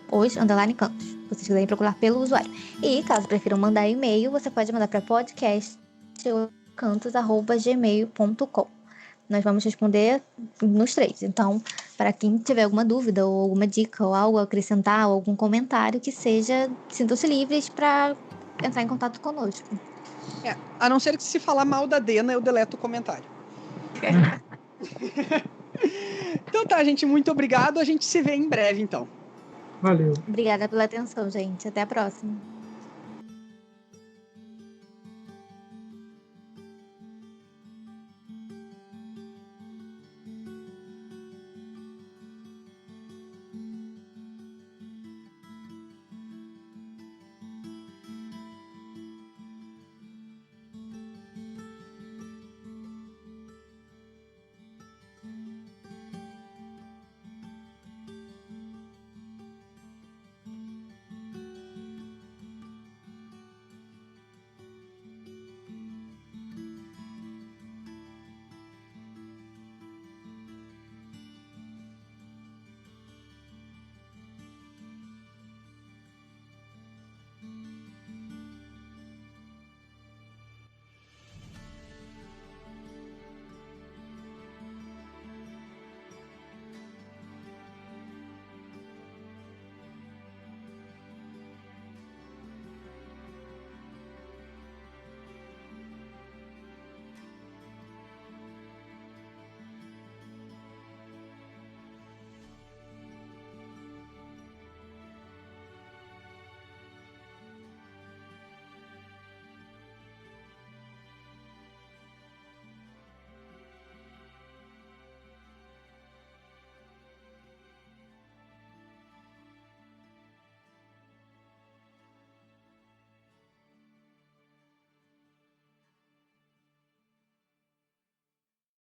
@os_cantos. Se vocês quiserem procurar pelo usuário. E, caso prefiram mandar e-mail, você pode mandar para podcast@gmail.com. Nós vamos responder nos 3. Então, para quem tiver alguma dúvida, ou alguma dica, ou algo a acrescentar, ou algum comentário que seja, sintam-se livres para entrar em contato conosco. A não ser que se falar mal da Dena, eu deleto o comentário. Então tá, gente, muito obrigado. A gente se vê em breve, então. Valeu. Obrigada pela atenção, gente. Até a próxima.